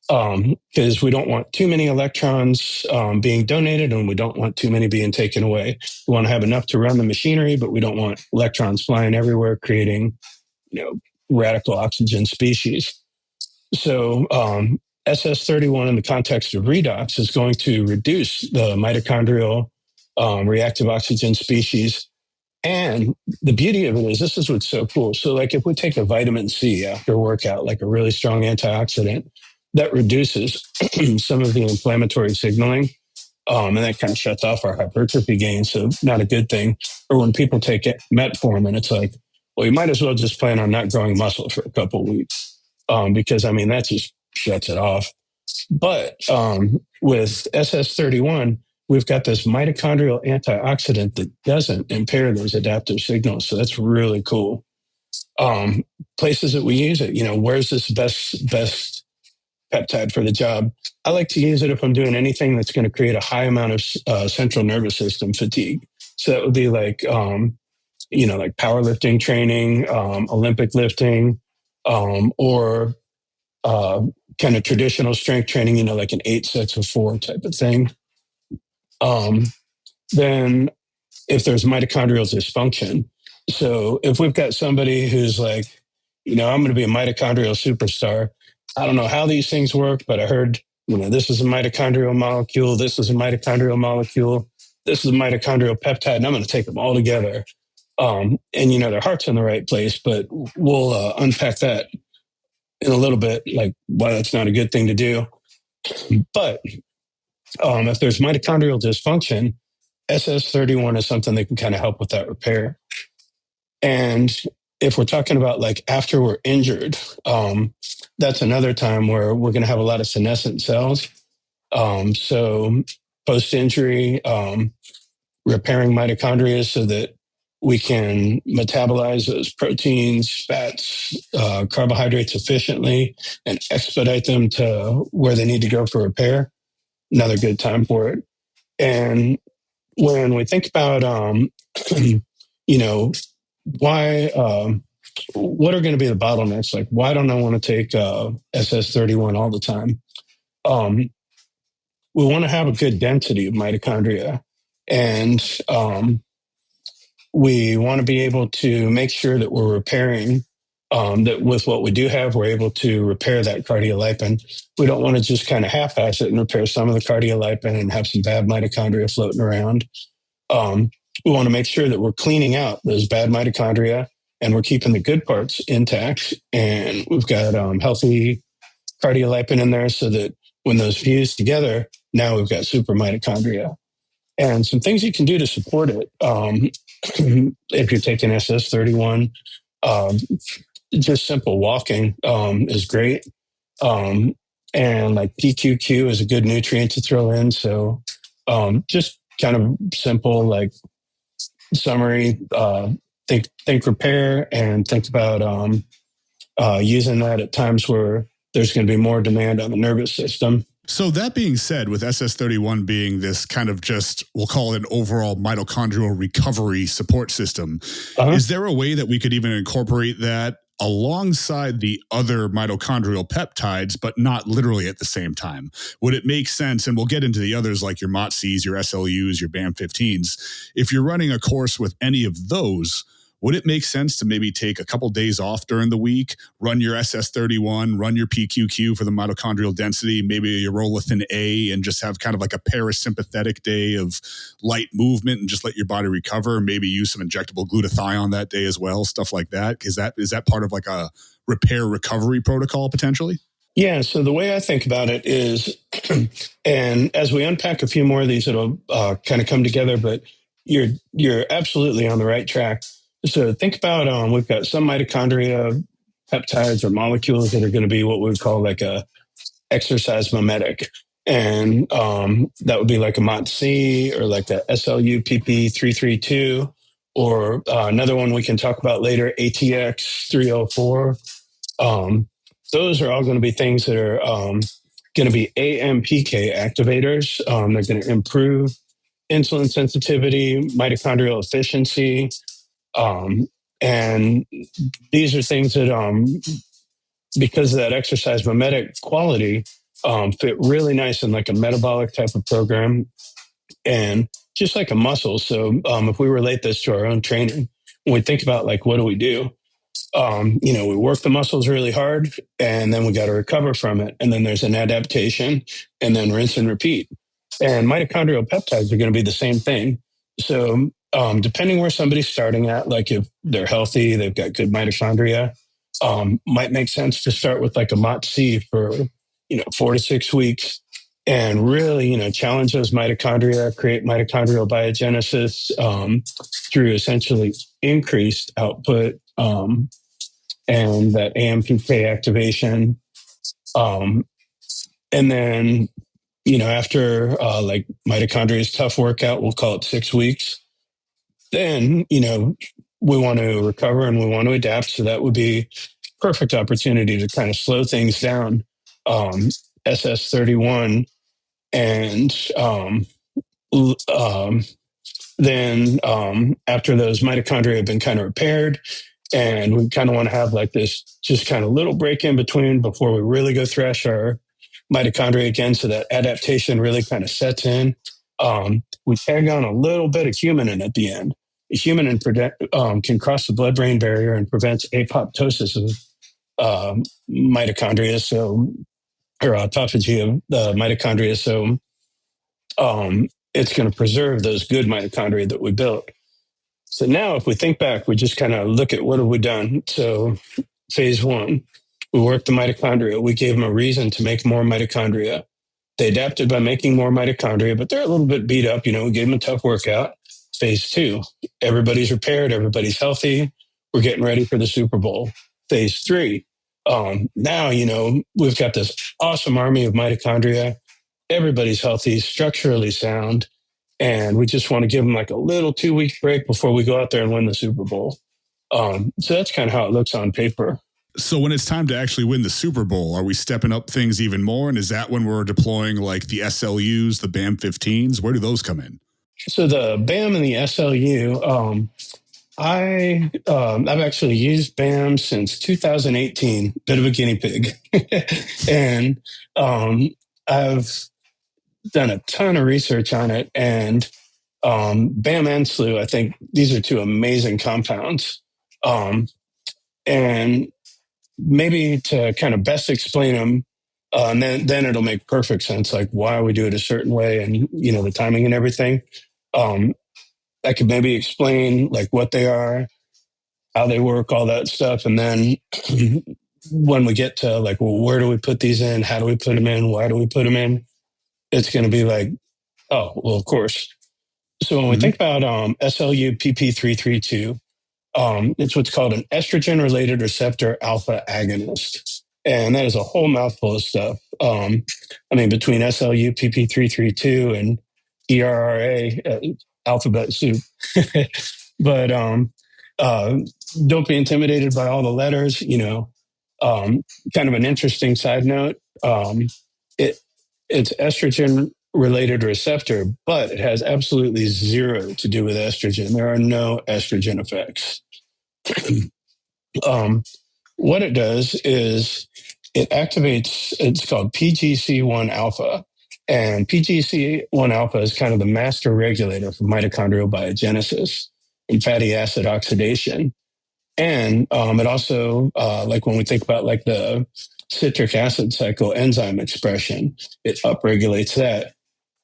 because we don't want too many electrons being donated and we don't want too many being taken away. We want to have enough to run the machinery, but we don't want electrons flying everywhere, creating, radical oxygen species. So SS31 in the context of redox is going to reduce the mitochondrial reactive oxygen species. And the beauty of it is, this is what's so cool. So like if we take a vitamin C after a workout, like a really strong antioxidant, that reduces some of the inflammatory signaling. And that kind of shuts off our hypertrophy gain. So not a good thing. Or when people take metformin, and it's like, well, you might as well just plan on not growing muscle for a couple of weeks. Because that just shuts it off. But with SS31, we've got this mitochondrial antioxidant that doesn't impair those adaptive signals. So that's really cool. Places that we use it, where's this best peptide for the job? I like to use it if I'm doing anything that's going to create a high amount of central nervous system fatigue. So that would be like, like powerlifting training, Olympic lifting, or kind of traditional strength training, like an 8 sets of 4 type of thing. Then if there's mitochondrial dysfunction, so if we've got somebody who's like, I'm going to be a mitochondrial superstar. I don't know how these things work, but I heard, this is a mitochondrial molecule. This is a mitochondrial molecule. This is a mitochondrial peptide, and I'm going to take them all together. And, their heart's in the right place, but we'll unpack that in a little bit, like why that's not a good thing to do. But if there's mitochondrial dysfunction, SS31 is something that can kind of help with that repair. And if we're talking about like after we're injured, that's another time where we're going to have a lot of senescent cells. So post-injury, repairing mitochondria so that we can metabolize those proteins, fats, carbohydrates efficiently and expedite them to where they need to go for repair. Another good time for it. And when we think about, why, what are going to be the bottlenecks? Like, why don't I want to take SS31 all the time? We want to have a good density of mitochondria. And we want to be able to make sure that we're repairing that with what we do have, we're able to repair that cardiolipin. We don't want to just kind of half-ass it and repair some of the cardiolipin and have some bad mitochondria floating around. We want to make sure that we're cleaning out those bad mitochondria and we're keeping the good parts intact. And we've got healthy cardiolipin in there so that when those fuse together, now we've got super mitochondria. And some things you can do to support it. If you're taking SS31, just simple walking is great. And like PQQ is a good nutrient to throw in. So just kind of simple, like summary, think repair and think about using that at times where there's going to be more demand on the nervous system. So that being said, with SS31 being this kind of just, we'll call it an overall mitochondrial recovery support system, is there a way that we could even incorporate that alongside the other mitochondrial peptides, but not literally at the same time? Would it make sense, and we'll get into the others like your MOTCs, your SLUs, your BAM15s, if you're running a course with any of those, would it make sense to maybe take a couple days off during the week, run your SS31, run your PQQ for the mitochondrial density, maybe your urolithin A, and just have kind of like a parasympathetic day of light movement and just let your body recover? Maybe use some injectable glutathione that day as well, stuff like that. Is that part of like a repair recovery protocol potentially? Yeah, so the way I think about it is, and as we unpack a few more of these, it'll kind of come together, but you're absolutely on the right track. So think about, we've got some mitochondria peptides or molecules that are going to be what we would call like a exercise mimetic. And that would be like a MOTC or like the SLUPP332, or another one we can talk about later, ATX304. Those are all going to be things that are going to be AMPK activators. They're going to improve insulin sensitivity, mitochondrial efficiency. And these are things that, because of that exercise mimetic quality, fit really nice in like a metabolic type of program and just like a muscle. So if we relate this to our own training, when we think about like, what do we do? We work the muscles really hard and then we got to recover from it. And then there's an adaptation and then rinse and repeat. And mitochondrial peptides are going to be the same thing. So depending where somebody's starting at, like if they're healthy, they've got good mitochondria, might make sense to start with like a MOTC for, 4 to 6 weeks and really, challenge those mitochondria, create mitochondrial biogenesis through essentially increased output and that AMPK activation. And then, after like mitochondria's tough workout, we'll call it 6 weeks. Then, we want to recover and we want to adapt. So that would be perfect opportunity to kind of slow things down. SS31 and then after those mitochondria have been kind of repaired, and we kind of want to have like this just kind of little break in between before we really go thrash our mitochondria again, so that adaptation really kind of sets in. We tag on a little bit of humanin at the end. Humanin can cross the blood-brain barrier and prevents apoptosis of mitochondria, or autophagy of the mitochondria. So it's going to preserve those good mitochondria that we built. So now if we think back, we just kind of look at what have we done. So phase 1, we worked the mitochondria. We gave them a reason to make more mitochondria. They adapted by making more mitochondria, but they're a little bit beat up. We gave them a tough workout. Phase 2, everybody's repaired. Everybody's healthy. We're getting ready for the Super Bowl. Phase 3, now, we've got this awesome army of mitochondria. Everybody's healthy, structurally sound. And we just want to give them like a little 2-week break before we go out there and win the Super Bowl. So that's kind of how it looks on paper. So when it's time to actually win the Super Bowl, are we stepping up things even more? And is that when we're deploying like the SLUs, the BAM15s? Where do those come in? So the BAM and the SLU, I've actually used BAM since 2018, bit of a guinea pig. And I've done a ton of research on it. And BAM and SLU, I think these are two amazing compounds. And maybe to kind of best explain them, and then it'll make perfect sense, like why we do it a certain way and, the timing and everything. I could maybe explain like what they are, how they work, all that stuff. And then when we get to like, well, where do we put these in? How do we put them in? Why do we put them in? It's going to be like, oh, well, of course. So when we think about SLU-PP332, it's what's called an estrogen-related receptor alpha agonist. And that is a whole mouthful of stuff. Between SLU-PP332 and ERRA, alphabet soup. But don't be intimidated by all the letters. Kind of an interesting side note. It's estrogen related receptor, but it has absolutely zero to do with estrogen. There are no estrogen effects. What it does is it activates, it's called PGC1 alpha. And PGC1 alpha is kind of the master regulator for mitochondrial biogenesis and fatty acid oxidation. And it also, like when we think about like the citric acid cycle enzyme expression, it upregulates that.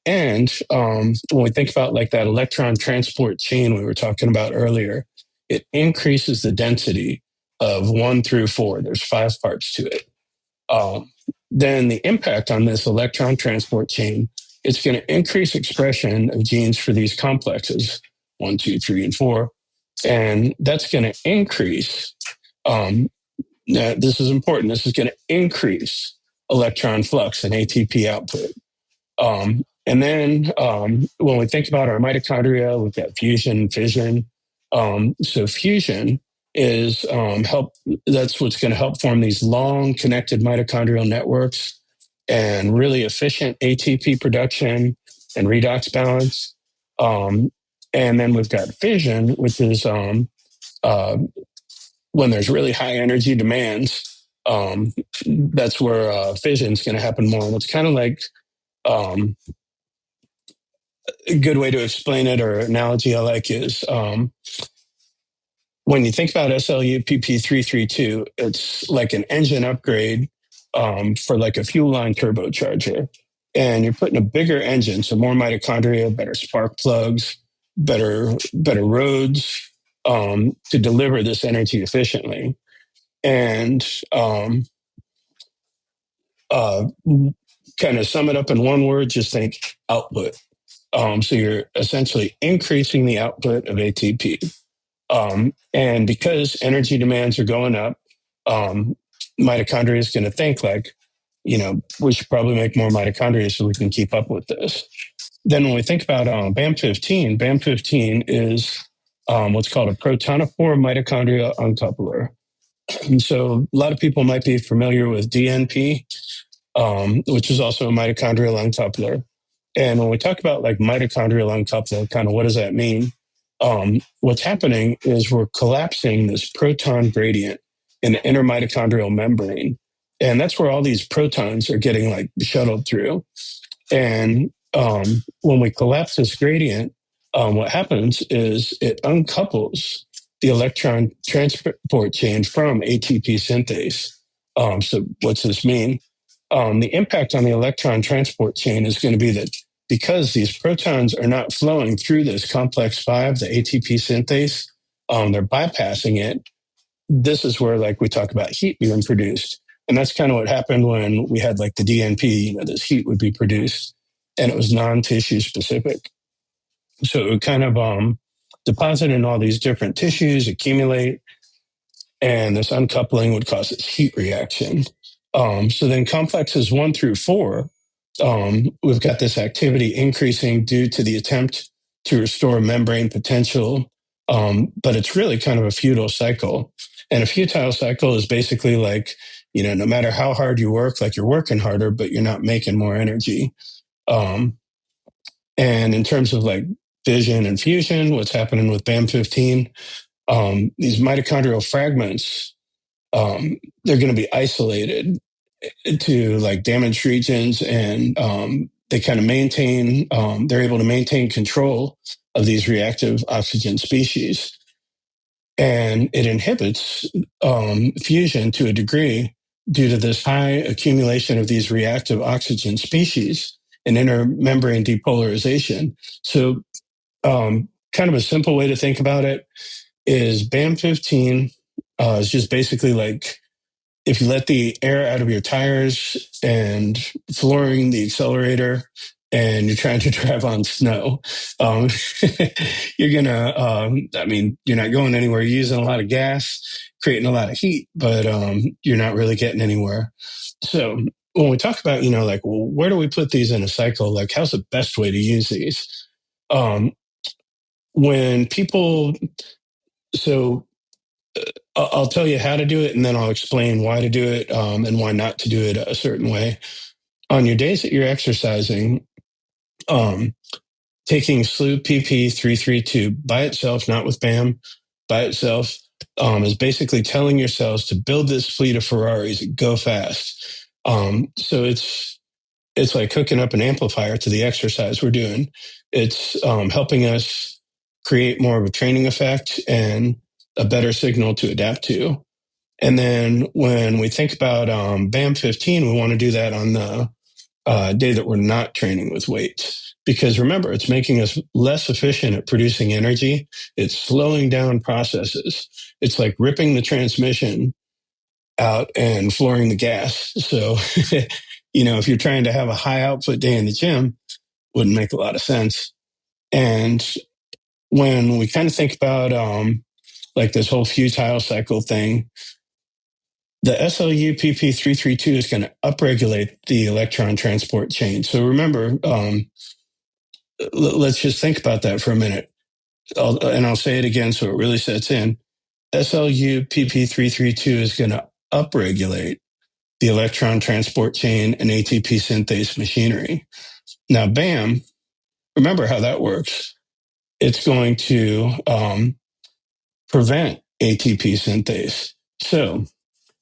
And when we think about like that electron transport chain we were talking about earlier, it increases the density of 1 through 4. There's 5 parts to it. Then the impact on this electron transport chain, it's going to increase expression of genes for these complexes, 1, 2, 3, and 4. And that's going to increase, now this is important, this is going to increase electron flux and ATP output. And then when we think about our mitochondria, we've got fusion, fission. So fusion is that's what's going to help form these long connected mitochondrial networks and really efficient ATP production and redox balance. And then we've got fission, which is when there's really high energy demands, that's where fission is going to happen more. And it's kind of like a good way to explain it, or analogy I like, is when you think about SLU-PP332, it's like an engine upgrade for like a fuel line turbocharger. And you're putting a bigger engine, so more mitochondria, better spark plugs, better roads to deliver this energy efficiently. And kind of sum it up in one word, just think output. So you're essentially increasing the output of ATP. And because energy demands are going up, mitochondria is going to think like, we should probably make more mitochondria so we can keep up with this. Then when we think about BAM15, BAM15 is what's called a protonophore mitochondria uncoupler. And so a lot of people might be familiar with DNP, which is also a mitochondrial uncoupler. And when we talk about like mitochondrial uncoupler, kind of what does that mean? What's happening is we're collapsing this proton gradient in the intermitochondrial membrane. And that's where all these protons are getting like shuttled through. And when we collapse this gradient, what happens is it uncouples the electron transport chain from ATP synthase. So what's this mean? The impact on the electron transport chain is going to be that because these protons are not flowing through this complex 5, the ATP synthase, they're bypassing it. This is where like we talk about heat being produced. And that's kind of what happened when we had like the DNP, this heat would be produced and it was non-tissue specific. So it would kind of deposit in all these different tissues, accumulate, and this uncoupling would cause this heat reaction. So then complexes 1 through 4, we've got this activity increasing due to the attempt to restore membrane potential. But it's really kind of a futile cycle. And a futile cycle is basically like, no matter how hard you work, like you're working harder, but you're not making more energy. And in terms of like fission and fusion, what's happening with BAM15, these mitochondrial fragments, they're going to be isolated to like damaged regions, and they kind of maintain, they're able to maintain control of these reactive oxygen species. and it inhibits fusion to a degree due to this high accumulation of these reactive oxygen species and intermembrane depolarization. So, kind of a simple way to think about it is BAM15 is just basically like if you let the air out of your tires and flooring the accelerator and you're trying to drive on snow, um, you're gonna, you're not going anywhere. You're using a lot of gas, creating a lot of heat, but you're not really getting anywhere. So when we talk about, like, well, where do we put these in a cycle? Like, how's the best way to use these? When people, so I'll tell you how to do it, and then I'll explain why to do it and why not to do it a certain way. On your days that you're exercising, um, taking SLU PP 332 by itself, not with BAM, by itself, is basically telling your cells to build this fleet of Ferraris, go fast. So it's like hooking up an amplifier to the exercise we're doing. It's helping us create more of a training effect and a better signal to adapt to. And then when we think about BAM 15, we want to do that on the day that we're not training with weights. Because remember, it's making us less efficient at producing energy. It's slowing down processes. It's like ripping the transmission out and flooring the gas. So, if you're trying to have a high output day in the gym, wouldn't make a lot of sense. And when we kind of think about like this whole futile cycle thing, the SLU PP332 is going to upregulate the electron transport chain. So remember, let's just think about that for a minute. I'll say it again so it really sets in. SLU PP332 is going to upregulate the electron transport chain and ATP synthase machinery. Now, BAM, remember how that works. It's going to prevent ATP synthase. So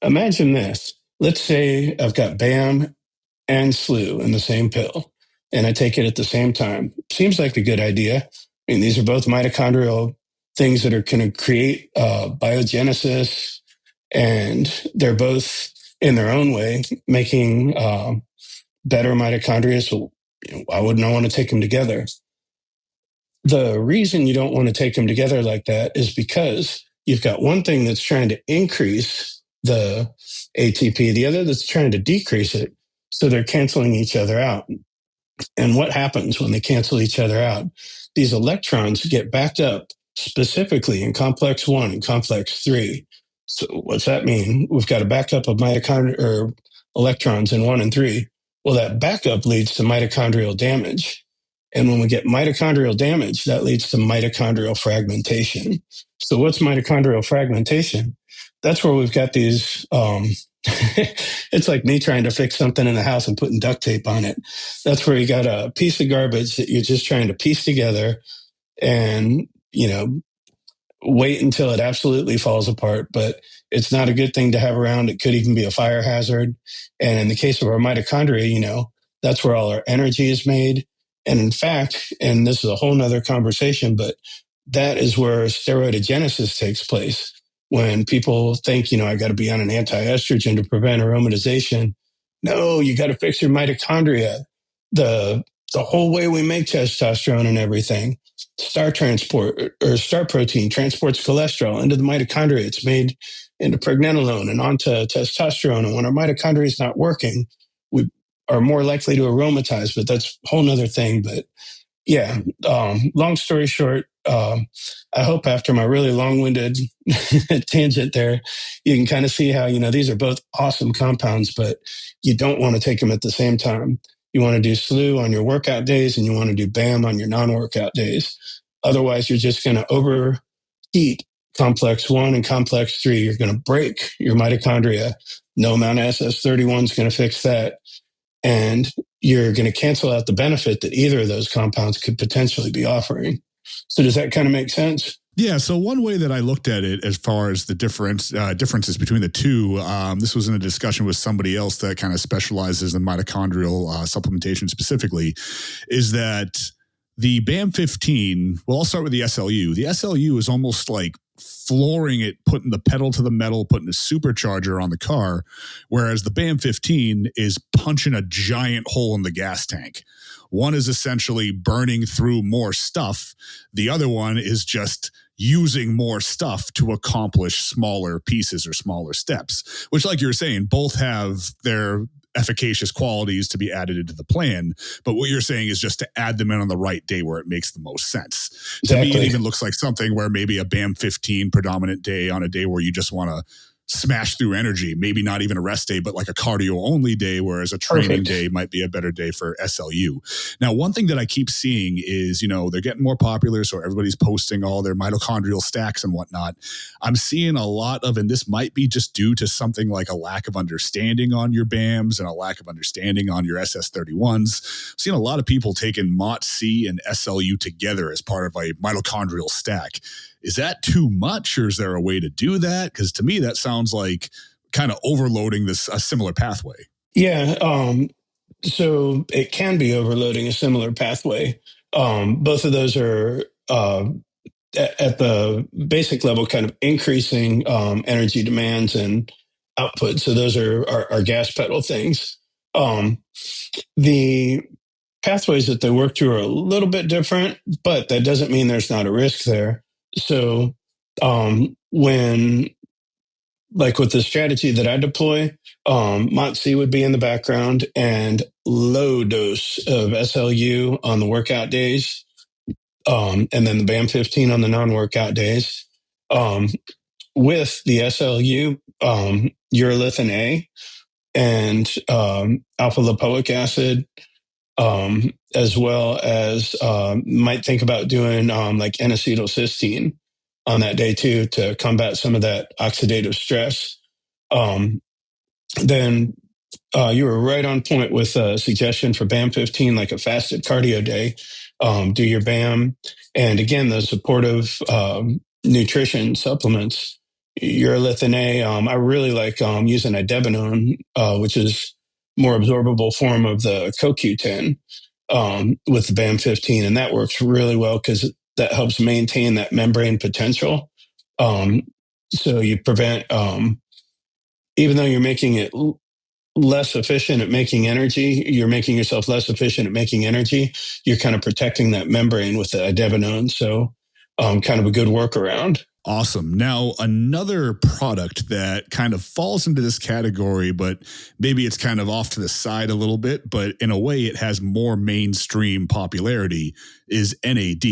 imagine this. Let's say I've got BAM and SLU in the same pill, and I take it at the same time. Seems like a good idea. I mean, these are both mitochondrial things that are going to create biogenesis, and they're both in their own way making better mitochondria. So why wouldn't I want to take them together? The reason you don't want to take them together like that is because you've got one thing that's trying to increase the ATP, the other that's trying to decrease it. So they're canceling each other out. And what happens when they cancel each other out? These electrons get backed up specifically in complex 1 and complex 3. So what's that mean? We've got a backup of mitochondria or electrons in 1 and 3. Well, that backup leads to mitochondrial damage. And when we get mitochondrial damage, that leads to mitochondrial fragmentation. So what's mitochondrial fragmentation? That's where we've got these, it's like me trying to fix something in the house and putting duct tape on it. That's where you got a piece of garbage that you're just trying to piece together and, wait until it absolutely falls apart. But it's not a good thing to have around. It could even be a fire hazard. And in the case of our mitochondria, that's where all our energy is made. And in fact, and this is a whole nother conversation, but that is where steroidogenesis takes place. When people think, I got to be on an anti-estrogen to prevent aromatization. No, you got to fix your mitochondria. The whole way we make testosterone and everything, star transport or star protein transports cholesterol into the mitochondria. It's made into pregnenolone and onto testosterone. And when our mitochondria is not working, we are more likely to aromatize, but that's a whole nother thing. But yeah, long story short, I hope after my really long-winded tangent there, you can kind of see how, these are both awesome compounds, but you don't want to take them at the same time. You want to do SLU on your workout days and you want to do BAM on your non-workout days. Otherwise, you're just going to overheat complex 1 and complex 3. You're going to break your mitochondria. No amount of SS31 is going to fix that. And you're going to cancel out the benefit that either of those compounds could potentially be offering. So does that kind of make sense? Yeah. So one way that I looked at it as far as the differences between the two, this was in a discussion with somebody else that kind of specializes in mitochondrial supplementation specifically, is that the BAM15, well, I'll start with the SLU. The SLU is almost like flooring it, putting the pedal to the metal, putting a supercharger on the car, whereas the BAM 15 is punching a giant hole in the gas tank. One is essentially burning through more stuff. The other one is just using more stuff to accomplish smaller pieces or smaller steps, which, like you were saying, both have their efficacious qualities to be added into the plan. But what you're saying is just to add them in on the right day where it makes the most sense. Exactly. To me, it even looks like something where maybe a BAM 15 predominant day on a day where you just want to smash through energy, maybe not even a rest day, but like a cardio only day, whereas a training day might be a better day for SLU. Now, one thing that I keep seeing is, they're getting more popular, so everybody's posting all their mitochondrial stacks and whatnot. I'm seeing a lot of, and this might be just due to something like a lack of understanding on your BAMs and a lack of understanding on your SS31s. I'm seeing a lot of people taking MOT-C and SLU together as part of a mitochondrial stack. Is that too much, or is there a way to do that? Because to me, that sounds like kind of overloading a similar pathway. Yeah. So it can be overloading a similar pathway. Both of those are at the basic level kind of increasing energy demands and output. So those are our gas pedal things. The pathways that they work through are a little bit different, but that doesn't mean there's not a risk there. So when, like with the strategy that I deploy, MOT-C would be in the background and low dose of SLU on the workout days, and then the BAM 15 on the non-workout days. With the SLU, urolithin A and alpha lipoic acid, as well as might think about doing like N-acetylcysteine on that day too to combat some of that oxidative stress. Then you were right on point with a suggestion for BAM 15, like a fasted cardio day. Do your BAM. And again, the supportive nutrition supplements, urolithin A. I really like using idebenone, which is more absorbable form of the CoQ10 with the BAM 15. And that works really well because that helps maintain that membrane potential. So you prevent, even though you're making it less efficient at making energy, you're making yourself less efficient at making energy. You're kind of protecting that membrane with the idebenone. So kind of a good workaround. Awesome. Now, another product that kind of falls into this category, but maybe it's kind of off to the side a little bit, but in a way it has more mainstream popularity, is NAD.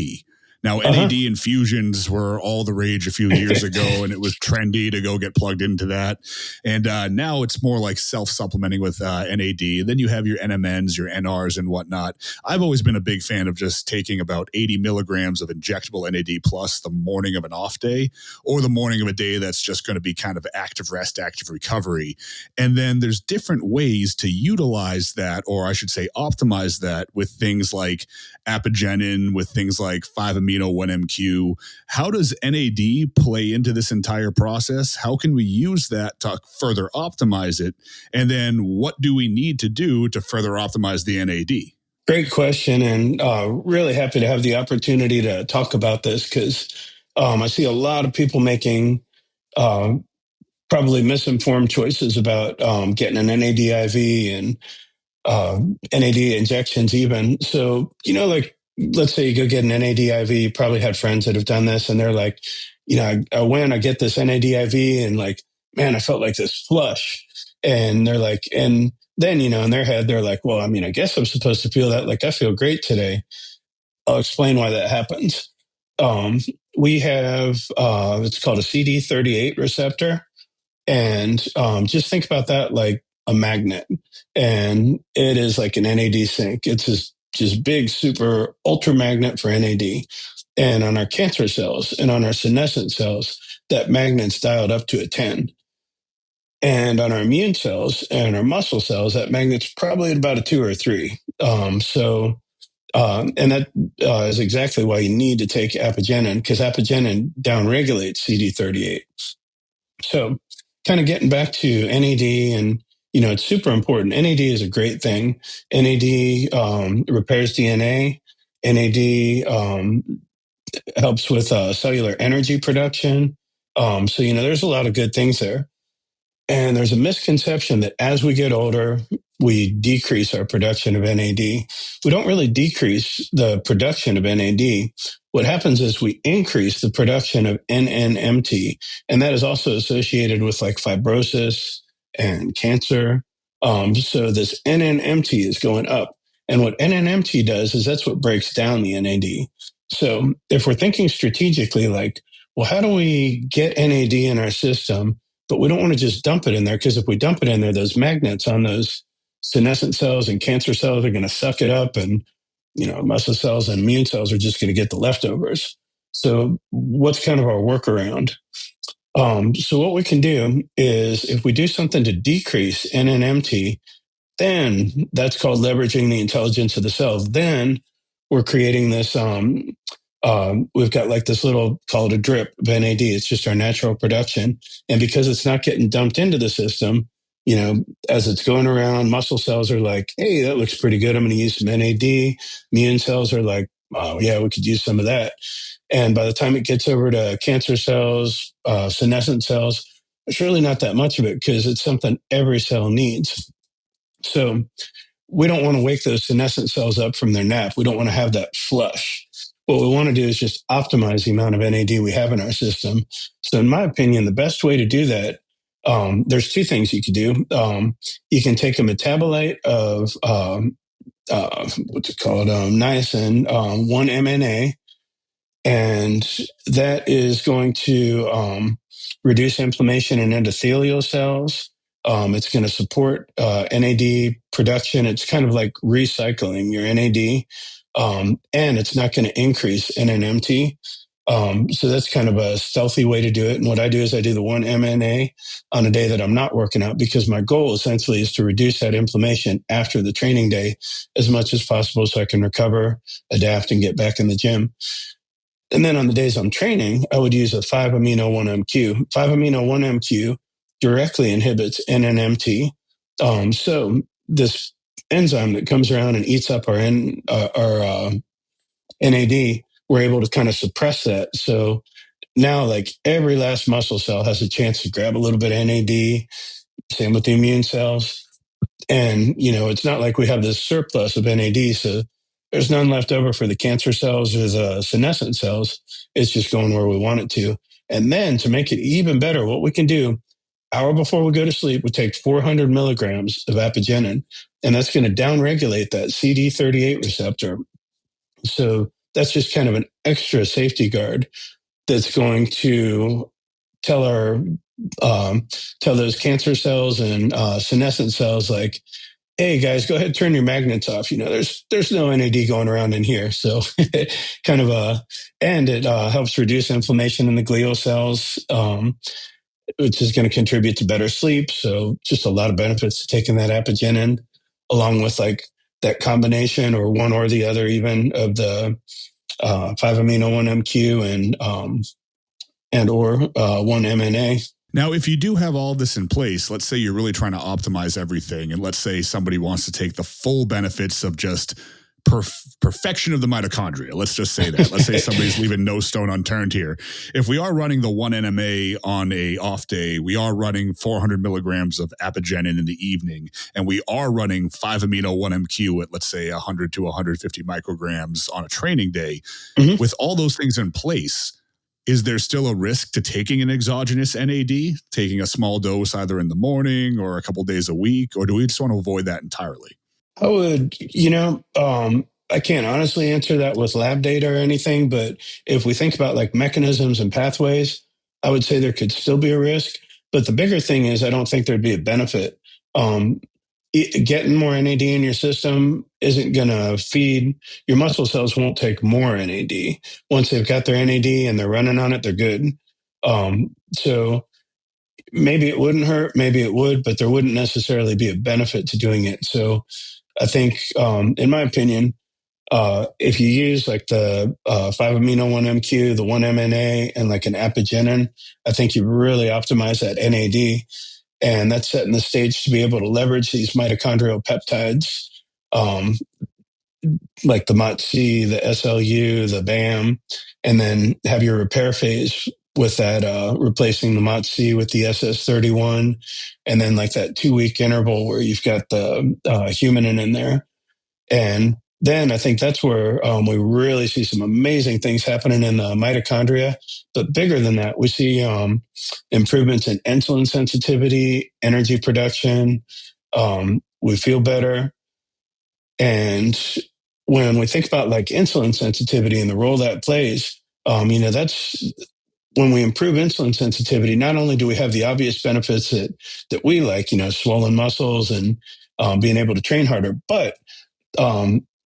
Now, NAD infusions were all the rage a few years ago, and it was trendy to go get plugged into that. And now it's more like self-supplementing with NAD. Then you have your NMNs, your NRs, and whatnot. I've always been a big fan of just taking about 80 milligrams of injectable NAD plus the morning of an off day, or the morning of a day that's just going to be kind of active rest, active recovery. And then there's different ways to utilize that, or I should say optimize that, with things like apigenin, with things like 5-amino-1-MQ. How does NAD play into this entire process? How can we use that to further optimize it? And then what do we need to do to further optimize the NAD? Great question, and really happy to have the opportunity to talk about this because I see a lot of people making probably misinformed choices about getting an NAD IV and NAD injections even. So, like, let's say you go get an NAD IV, you probably had friends that have done this and they're like, I get this NAD IV and like, man, I felt like this flush. And they're like, and then, in their head, they're like, well, I guess I'm supposed to feel that. Like, I feel great today. I'll explain why that happens. We have, it's called a CD38 receptor. And just think about that like a magnet. And it is like an NAD sink. It's just big, super ultra magnet for NAD. And on our cancer cells and on our senescent cells, that magnet's dialed up to a 10. And on our immune cells and our muscle cells, that magnet's probably at about a 2 or a 3. And that is exactly why you need to take apigenin, because apigenin downregulates CD38. So kind of getting back to NAD, and, it's super important. NAD is a great thing. NAD repairs DNA. NAD helps with cellular energy production. So, there's a lot of good things there. And there's a misconception that as we get older, we decrease our production of NAD. We don't really decrease the production of NAD. What happens is we increase the production of NNMT, and that is also associated with like fibrosis and cancer. So this NNMT is going up. And what NNMT does is that's what breaks down the NAD. So if we're thinking strategically, like, well, how do we get NAD in our system? But we don't want to just dump it in there, because if we dump it in there, those magnets on those senescent cells and cancer cells are going to suck it up, and muscle cells and immune cells are just going to get the leftovers. So what's kind of our workaround? So what we can do is, if we do something to decrease NNMT, then that's called leveraging the intelligence of the cell. Then we're creating this. We've got like this little, call it a drip of NAD. It's just our natural production. And because it's not getting dumped into the system, as it's going around, muscle cells are like, hey, that looks pretty good. I'm going to use some NAD. Immune cells are like, oh, yeah, we could use some of that. And by the time it gets over to cancer cells, senescent cells, it's really not that much of it, because it's something every cell needs. So we don't want to wake those senescent cells up from their nap. We don't want to have that flush. What we want to do is just optimize the amount of NAD we have in our system. So in my opinion, the best way to do that, there's two things you could do. You can take a metabolite of, what's it called? Niacin, 1-MNA, and that is going to reduce inflammation in endothelial cells. It's going to support NAD production. It's kind of like recycling your NAD, and it's not going to increase NNMT. So that's kind of a stealthy way to do it. And what I do is I do the 1-MNA on a day that I'm not working out, because my goal essentially is to reduce that inflammation after the training day as much as possible, so I can recover, adapt, and get back in the gym. And then on the days I'm training, I would use a 5-amino-1-MQ. 5-amino-1-MQ directly inhibits NNMT. So this enzyme that comes around and eats up our NAD, we're able to kind of suppress that. So now, like, every last muscle cell has a chance to grab a little bit of NAD. Same with the immune cells. And, it's not like we have this surplus of NAD, so there's none left over for the cancer cells or the senescent cells. It's just going where we want it to. And then to make it even better, what we can do, hour before we go to sleep, we take 400 milligrams of apigenin, and that's going to downregulate that CD38 receptor. So that's just kind of an extra safety guard that's going to tell tell those cancer cells and senescent cells, like, hey guys, go ahead, turn your magnets off. There's no NAD going around in here. So kind of and it helps reduce inflammation in the glial cells, which is going to contribute to better sleep. So just a lot of benefits to taking that apigenin, along with like that combination, or one or the other even, of the 5-amino-1-MQ and or 1-MNA. Now, if you do have all this in place, let's say you're really trying to optimize everything, and let's say somebody wants to take the full benefits of just perfection of the mitochondria. Let's just say that. Let's say somebody's leaving no stone unturned here. If we are running the 1-NMA on a off day, we are running 400 milligrams of apigenin in the evening, and we are running 5-amino-1-MQ at, let's say, 100 to 150 micrograms on a training day. Mm-hmm. With all those things in place, is there still a risk to taking an exogenous NAD, taking a small dose either in the morning or a couple days a week, or do we just want to avoid that entirely? I would, I can't honestly answer that with lab data or anything, but if we think about like mechanisms and pathways, I would say there could still be a risk. But the bigger thing is, I don't think there'd be a benefit. Getting more NAD in your system isn't going to feed your muscle cells. Won't take more NAD. Once they've got their NAD and they're running on it, they're good. So maybe it wouldn't hurt, maybe it would, but there wouldn't necessarily be a benefit to doing it. So I think, in my opinion, if you use like the 5-amino-1-MQ, the 1-MNA, and like an apigenin, I think you really optimize that NAD. And that's setting the stage to be able to leverage these mitochondrial peptides like the MOTS-C, the SLU, the BAM, and then have your repair phase with that, replacing the MOTS-C with the SS31, and then like that 2 week interval where you've got the humanin in there. And then I think that's where we really see some amazing things happening in the mitochondria. But bigger than that, we see improvements in insulin sensitivity, energy production. We feel better. And when we think about like insulin sensitivity and the role that plays, that's when we improve insulin sensitivity. Not only do we have the obvious benefits that we like, swollen muscles and being able to train harder, but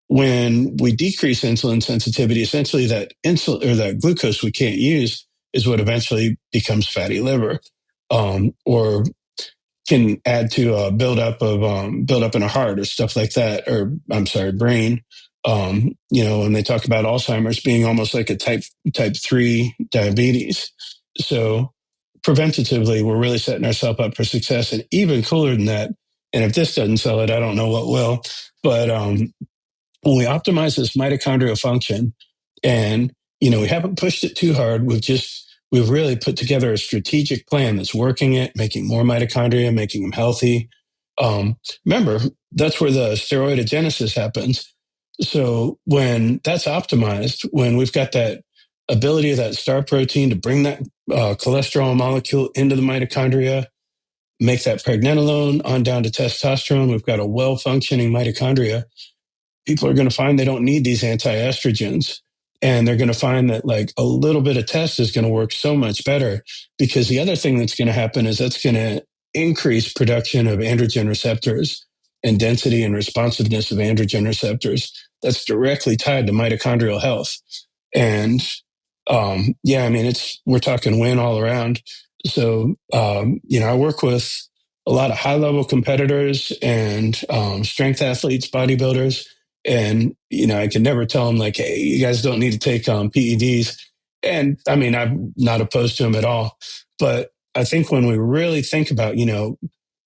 when we decrease insulin sensitivity, essentially that insulin or that glucose we can't use is what eventually becomes fatty liver, or can add to a buildup in a heart or stuff like that, or I'm sorry, brain. When they talk about Alzheimer's being almost like a type 3 diabetes. So preventatively, we're really setting ourselves up for success, and even cooler than that. And if this doesn't sell it, I don't know what will. But when we optimize this mitochondrial function, and we haven't pushed it too hard, we've really put together a strategic plan that's working it, making more mitochondria, making them healthy. Remember, that's where the steroidogenesis happens. So when that's optimized, when we've got that ability of that star protein to bring that cholesterol molecule into the mitochondria, make that pregnenolone on down to testosterone, we've got a well-functioning mitochondria. People are going to find they don't need these anti-estrogens. And they're going to find that like a little bit of test is going to work so much better, because the other thing that's going to happen is that's going to increase production of androgen receptors and density and responsiveness of androgen receptors. That's directly tied to mitochondrial health. And we're talking win all around. So, I work with a lot of high level competitors and strength athletes, bodybuilders. And, I can never tell them like, hey, you guys don't need to take PEDs. And I mean, I'm not opposed to them at all. But I think when we really think about,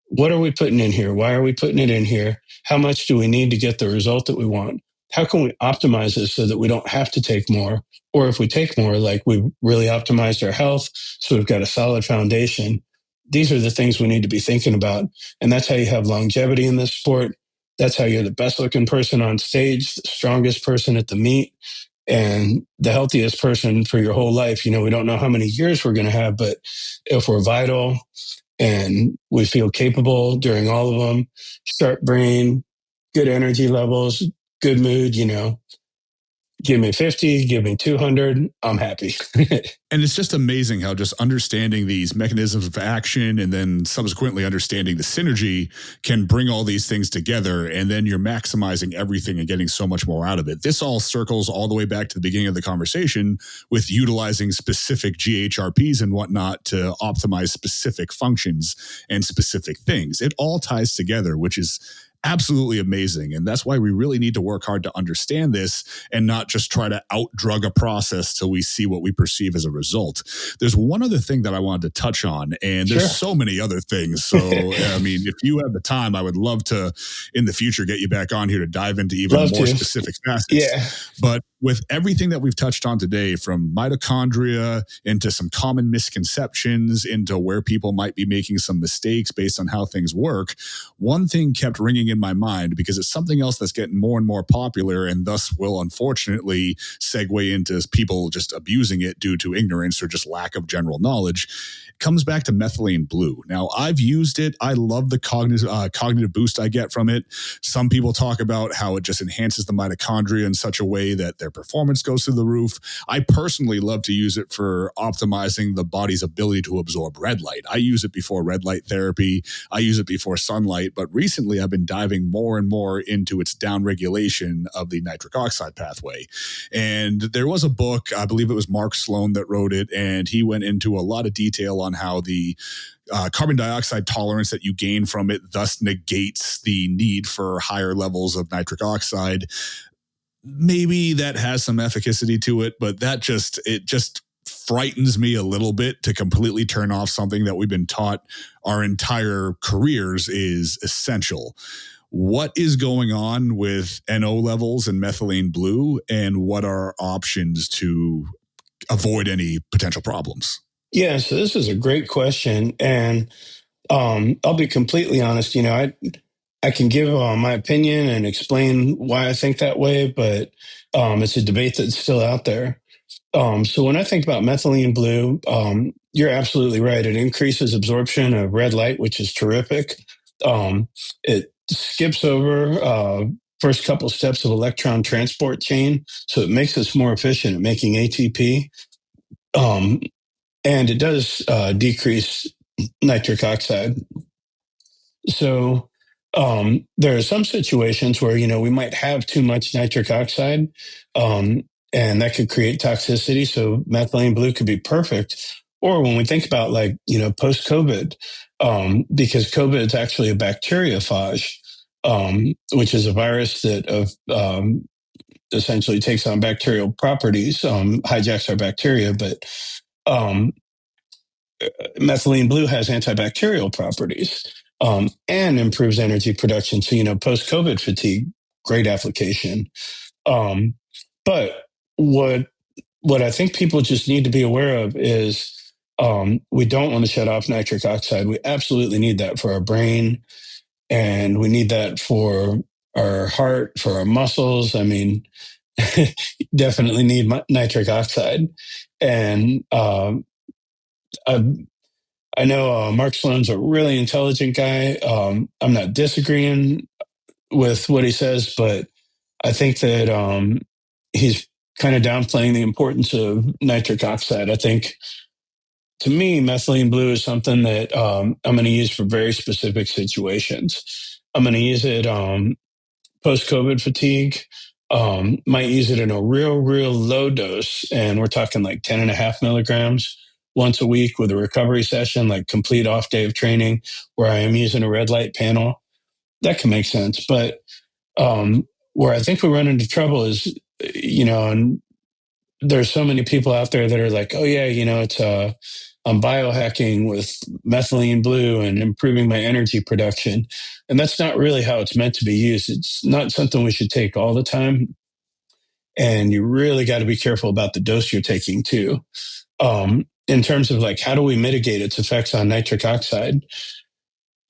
what are we putting in here? Why are we putting it in here? How much do we need to get the result that we want? How can we optimize this so that we don't have to take more? Or if we take more, like we've really optimized our health, so we've got a solid foundation. These are the things we need to be thinking about. And that's how you have longevity in this sport. That's how you're the best looking person on stage, the strongest person at the meet, and the healthiest person for your whole life. We don't know how many years we're going to have, but if we're vital and we feel capable during all of them, sharp brain, good energy levels, good mood, give me 50, give me 200, I'm happy. And it's just amazing how just understanding these mechanisms of action and then subsequently understanding the synergy can bring all these things together, and then you're maximizing everything and getting so much more out of it. This all circles all the way back to the beginning of the conversation with utilizing specific GHRPs and whatnot to optimize specific functions and specific things. It all ties together, which is absolutely amazing. And that's why we really need to work hard to understand this and not just try to outdrug a process till we see what we perceive as a result. There's one other thing that I wanted to touch on, and there's so many other things. So, I mean, if you have the time, I would love to, in the future, get you back on here to dive into even more specific facets. Yeah. But with everything that we've touched on today, from mitochondria into some common misconceptions, into where people might be making some mistakes based on how things work, one thing kept ringing in my mind, because it's something else that's getting more and more popular, and thus will unfortunately segue into people just abusing it due to ignorance or just lack of general knowledge. It comes back to methylene blue. Now, I've used it. I love the cognitive boost I get from it. Some people talk about how it just enhances the mitochondria in such a way that their performance goes through the roof. I personally love to use it for optimizing the body's ability to absorb red light. I use it before red light therapy. I use it before sunlight, but recently I've been diving more and more into its downregulation of the nitric oxide pathway. And there was a book, I believe it was Mark Sloan that wrote it, and he went into a lot of detail on how the carbon dioxide tolerance that you gain from it thus negates the need for higher levels of nitric oxide. Maybe that has some efficacy to it, but it just frightens me a little bit to completely turn off something that we've been taught our entire careers is essential. what is going on with NO levels and methylene blue, and what are options to avoid any potential problems? Yeah, so this is a great question. And I'll be completely honest, I can give my opinion and explain why I think that way, but it's a debate that's still out there. So when I think about methylene blue, you're absolutely right. It increases absorption of red light, which is terrific. It skips over first couple steps of electron transport chain, so it makes us more efficient at making ATP. Um, and it does decrease nitric oxide. So there are some situations where we might have too much nitric oxide, um, and that could create toxicity. So methylene blue could be perfect. Or when we think about post COVID, because COVID is actually a bacteriophage, which is a virus that essentially takes on bacterial properties, hijacks our bacteria, but um, methylene blue has antibacterial properties and improves energy production. So, post COVID fatigue, great application. Um, but what I think people just need to be aware of is we don't want to shut off nitric oxide. We absolutely need that for our brain, and we need that for our heart, for our muscles. I mean, definitely need nitric oxide. And I know Mark Sloan's a really intelligent guy. I'm not disagreeing with what he says, but I think that he's kind of downplaying the importance of nitric oxide. I think, to me, methylene blue is something that I'm going to use for very specific situations. I'm going to use it post-COVID fatigue. Might use it in a real low dose, and we're talking like 10.5 milligrams once a week with a recovery session, like complete off day of training, where I am using a red light panel. That can make sense. But where I think we run into trouble is, and there's so many people out there that are like, oh yeah, it's I'm biohacking with methylene blue and improving my energy production. And that's not really how it's meant to be used. It's not something we should take all the time. And you really got to be careful about the dose you're taking too. In terms of like, how do we mitigate its effects on nitric oxide?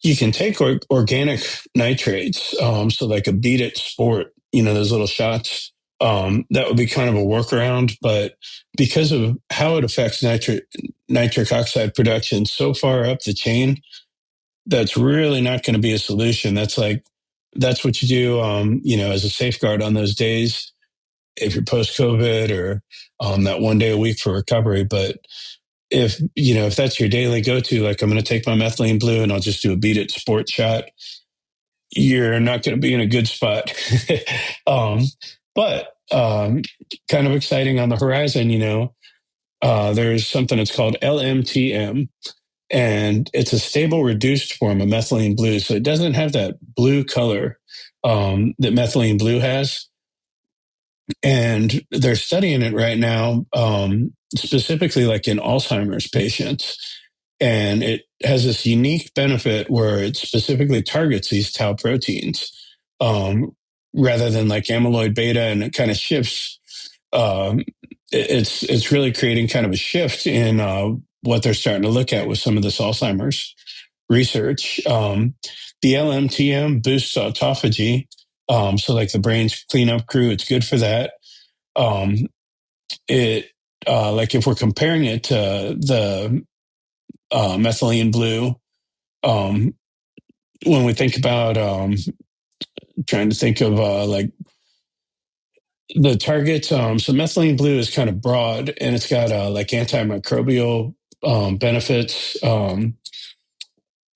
You can take organic nitrates, so like a Beat It Sport, those little shots. That would be kind of a workaround, but because of how it affects nitric oxide production so far up the chain, that's really not going to be a solution. That's what you do, as a safeguard on those days if you're post COVID or that one day a week for recovery. But if that's your daily go-to, like I'm going to take my methylene blue and I'll just do a Beat It Sport shot, you're not going to be in a good spot. um, but kind of exciting on the horizon, there's something that's called LMTM, and it's a stable reduced form of methylene blue. So it doesn't have that blue color that methylene blue has. And they're studying it right now, specifically like in Alzheimer's patients. And it has this unique benefit where it specifically targets these tau proteins rather than like amyloid beta, and it kind of shifts. It's really creating kind of a shift in what they're starting to look at with some of this Alzheimer's research. The LMTM boosts autophagy, so like the brain's cleanup crew, it's good for that. It like if we're comparing it to the methylene blue, when we think about trying to think of like the targets, so methylene blue is kind of broad and it's got like antimicrobial benefits.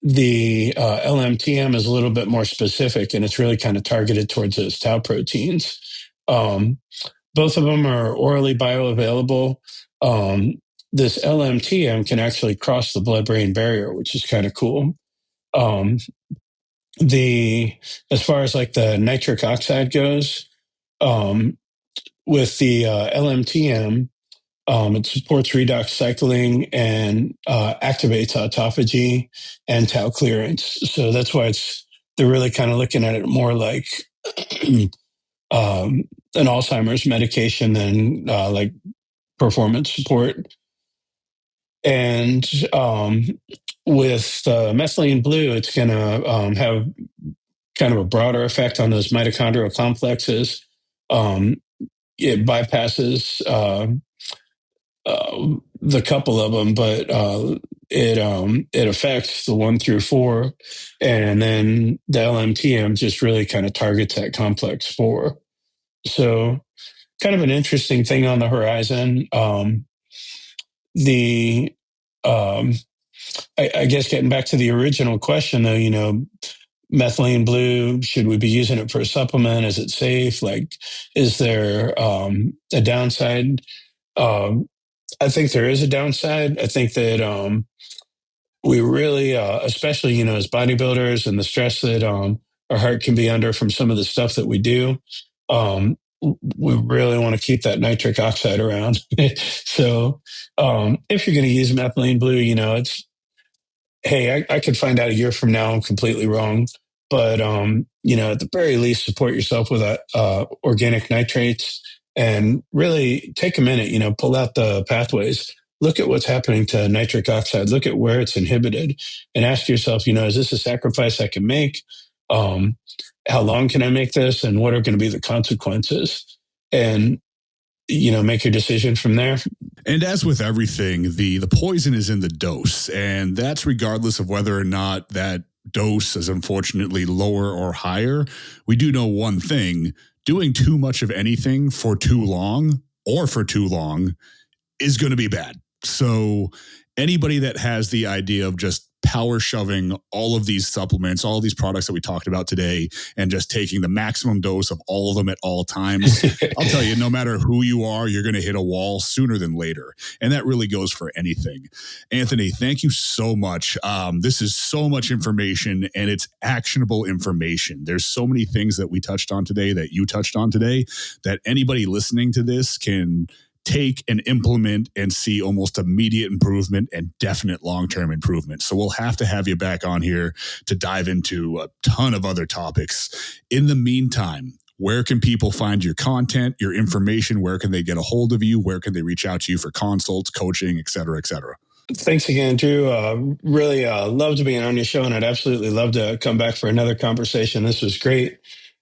The LMTM is a little bit more specific, and it's really kind of targeted towards those tau proteins. Both of them are orally bioavailable. This LMTM can actually cross the blood-brain barrier, which is kind of cool. As far as like the nitric oxide goes, with the LMTM, it supports redox cycling and activates autophagy and tau clearance. So that's why it's they're really kind of looking at it more like an Alzheimer's medication than like performance support. And with methylene blue, it's going to have kind of a broader effect on those mitochondrial complexes. It bypasses the couple of them, but it affects the 1 through 4, and then the LMTM just really kind of targets that complex 4. So, kind of an interesting thing on the horizon. The um, I guess getting back to the original question, though, methylene blue, should we be using it for a supplement? Is it safe? Like, is there a downside? Um, I think there is a downside. I think that we really, especially, as bodybuilders and the stress that our heart can be under from some of the stuff that we do, we really want to keep that nitric oxide around. So if you're going to use methylene blue, it's, hey, I could find out a year from now I'm completely wrong. But, at the very least, support yourself with organic nitrates and really take a minute, pull out the pathways, look at what's happening to nitric oxide, look at where it's inhibited, and ask yourself, is this a sacrifice I can make? How long can I make this? And what are going to be the consequences? And, make your decision from there. And as with everything, the poison is in the dose, and that's regardless of whether or not that dose is unfortunately lower or higher. We do know one thing: doing too much of anything for too long is going to be bad. So anybody that has the idea of just power shoving all of these supplements, all of these products that we talked about today, and just taking the maximum dose of all of them at all times, I'll tell you, no matter who you are, you're going to hit a wall sooner than later. And that really goes for anything. Anthony, thank you so much. This is so much information, and it's actionable information. There's so many things that we touched on today, that you touched on today, that anybody listening to this can take and implement and see almost immediate improvement and definite long-term improvement. So we'll have to have you back on here to dive into a ton of other topics. In the meantime, where can people find your content, your information? Where can they get a hold of you? Where can they reach out to you for consults, coaching, et cetera, et cetera? Thanks again, Drew. Really loved being on your show, and I'd absolutely love to come back for another conversation. This was great.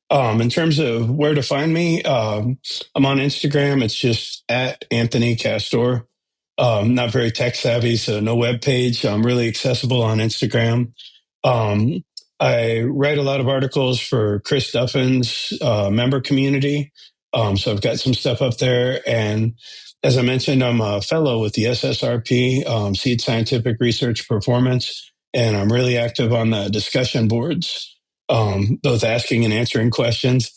In terms of where to find me, I'm on Instagram. It's just at Anthony Castore. Not very tech savvy, so no web page. I'm really accessible on Instagram. I write a lot of articles for Chris Duffin's member community. So I've got some stuff up there. And as I mentioned, I'm a fellow with the SSRP, Seed Scientific Research Performance, and I'm really active on the discussion boards, both asking and answering questions.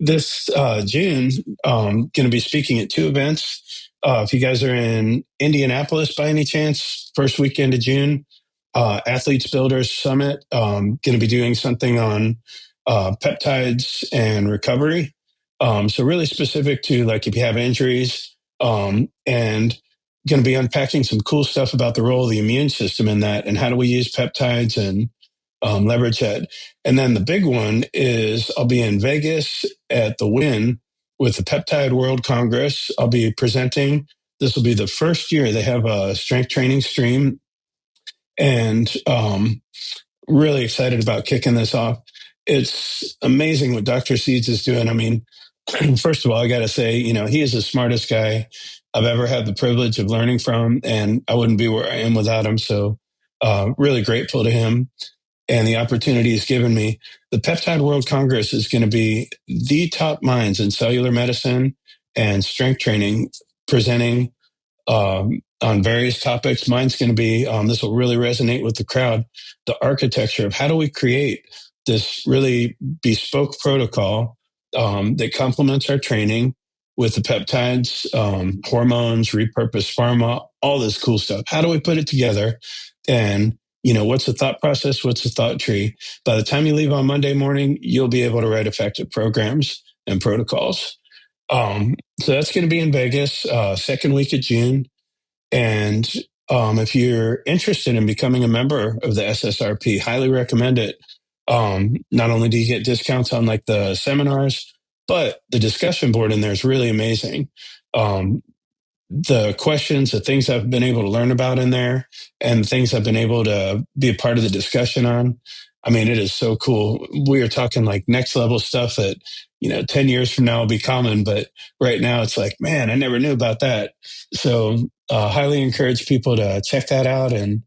This June, going to be speaking at 2 events. If you guys are in Indianapolis by any chance, first weekend of June, Athletes Builders Summit, going to be doing something on peptides and recovery. So really specific to, like, if you have injuries, and going to be unpacking some cool stuff about the role of the immune system in that, and how do we use peptides and leverage that. And then the big one is I'll be in Vegas at the Win with the Peptide World Congress. I'll be presenting. This will be the first year they have a strength training stream, and really excited about kicking this off. It's amazing what Dr. Seeds is doing. I mean, first of all, I got to say, he is the smartest guy I've ever had the privilege of learning from, and I wouldn't be where I am without him. So really grateful to him and the opportunity he's given me. The Peptide World Congress is going to be the top minds in cellular medicine and strength training presenting on various topics. Mine's going to be, this will really resonate with the crowd, the architecture of how do we create this really bespoke protocol that complements our training with the peptides, hormones, repurposed pharma, all this cool stuff. How do we put it together? And what's the thought process? What's the thought tree? By the time you leave on Monday morning, you'll be able to write effective programs and protocols. So that's going to be in Vegas, second week of June. And If you're interested in becoming a member of the SSRP, highly recommend it. Not only do you get discounts on like the seminars, but the discussion board in there is really amazing. The questions, the things I've been able to learn about in there, and things I've been able to be a part of the discussion on. I mean, it is so cool. We are talking like next level stuff that, 10 years from now will be common. But right now it's like, man, I never knew about that. So, highly encourage people to check that out. And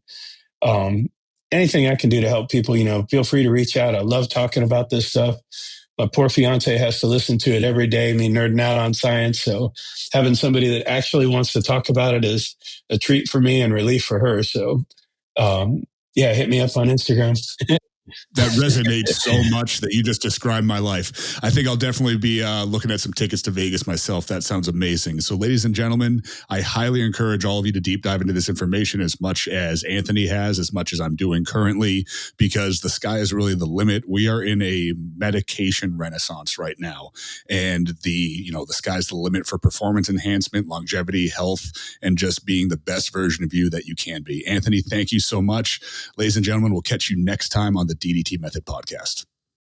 um, anything I can do to help people, feel free to reach out. I love talking about this stuff. My poor fiance has to listen to it every day, me nerding out on science. So having somebody that actually wants to talk about it is a treat for me and relief for her. So, yeah, hit me up on Instagram. That resonates so much that you just described my life. I think I'll definitely be looking at some tickets to Vegas myself. That sounds amazing. So, ladies and gentlemen, I highly encourage all of you to deep dive into this information as much as Anthony has, as much as I'm doing currently, because the sky is really the limit. We are in a medication renaissance right now, and the sky's the limit for performance enhancement, longevity, health, and just being the best version of you that you can be. Anthony, thank you so much. Ladies and gentlemen, we'll catch you next time on the DDT Method Podcast.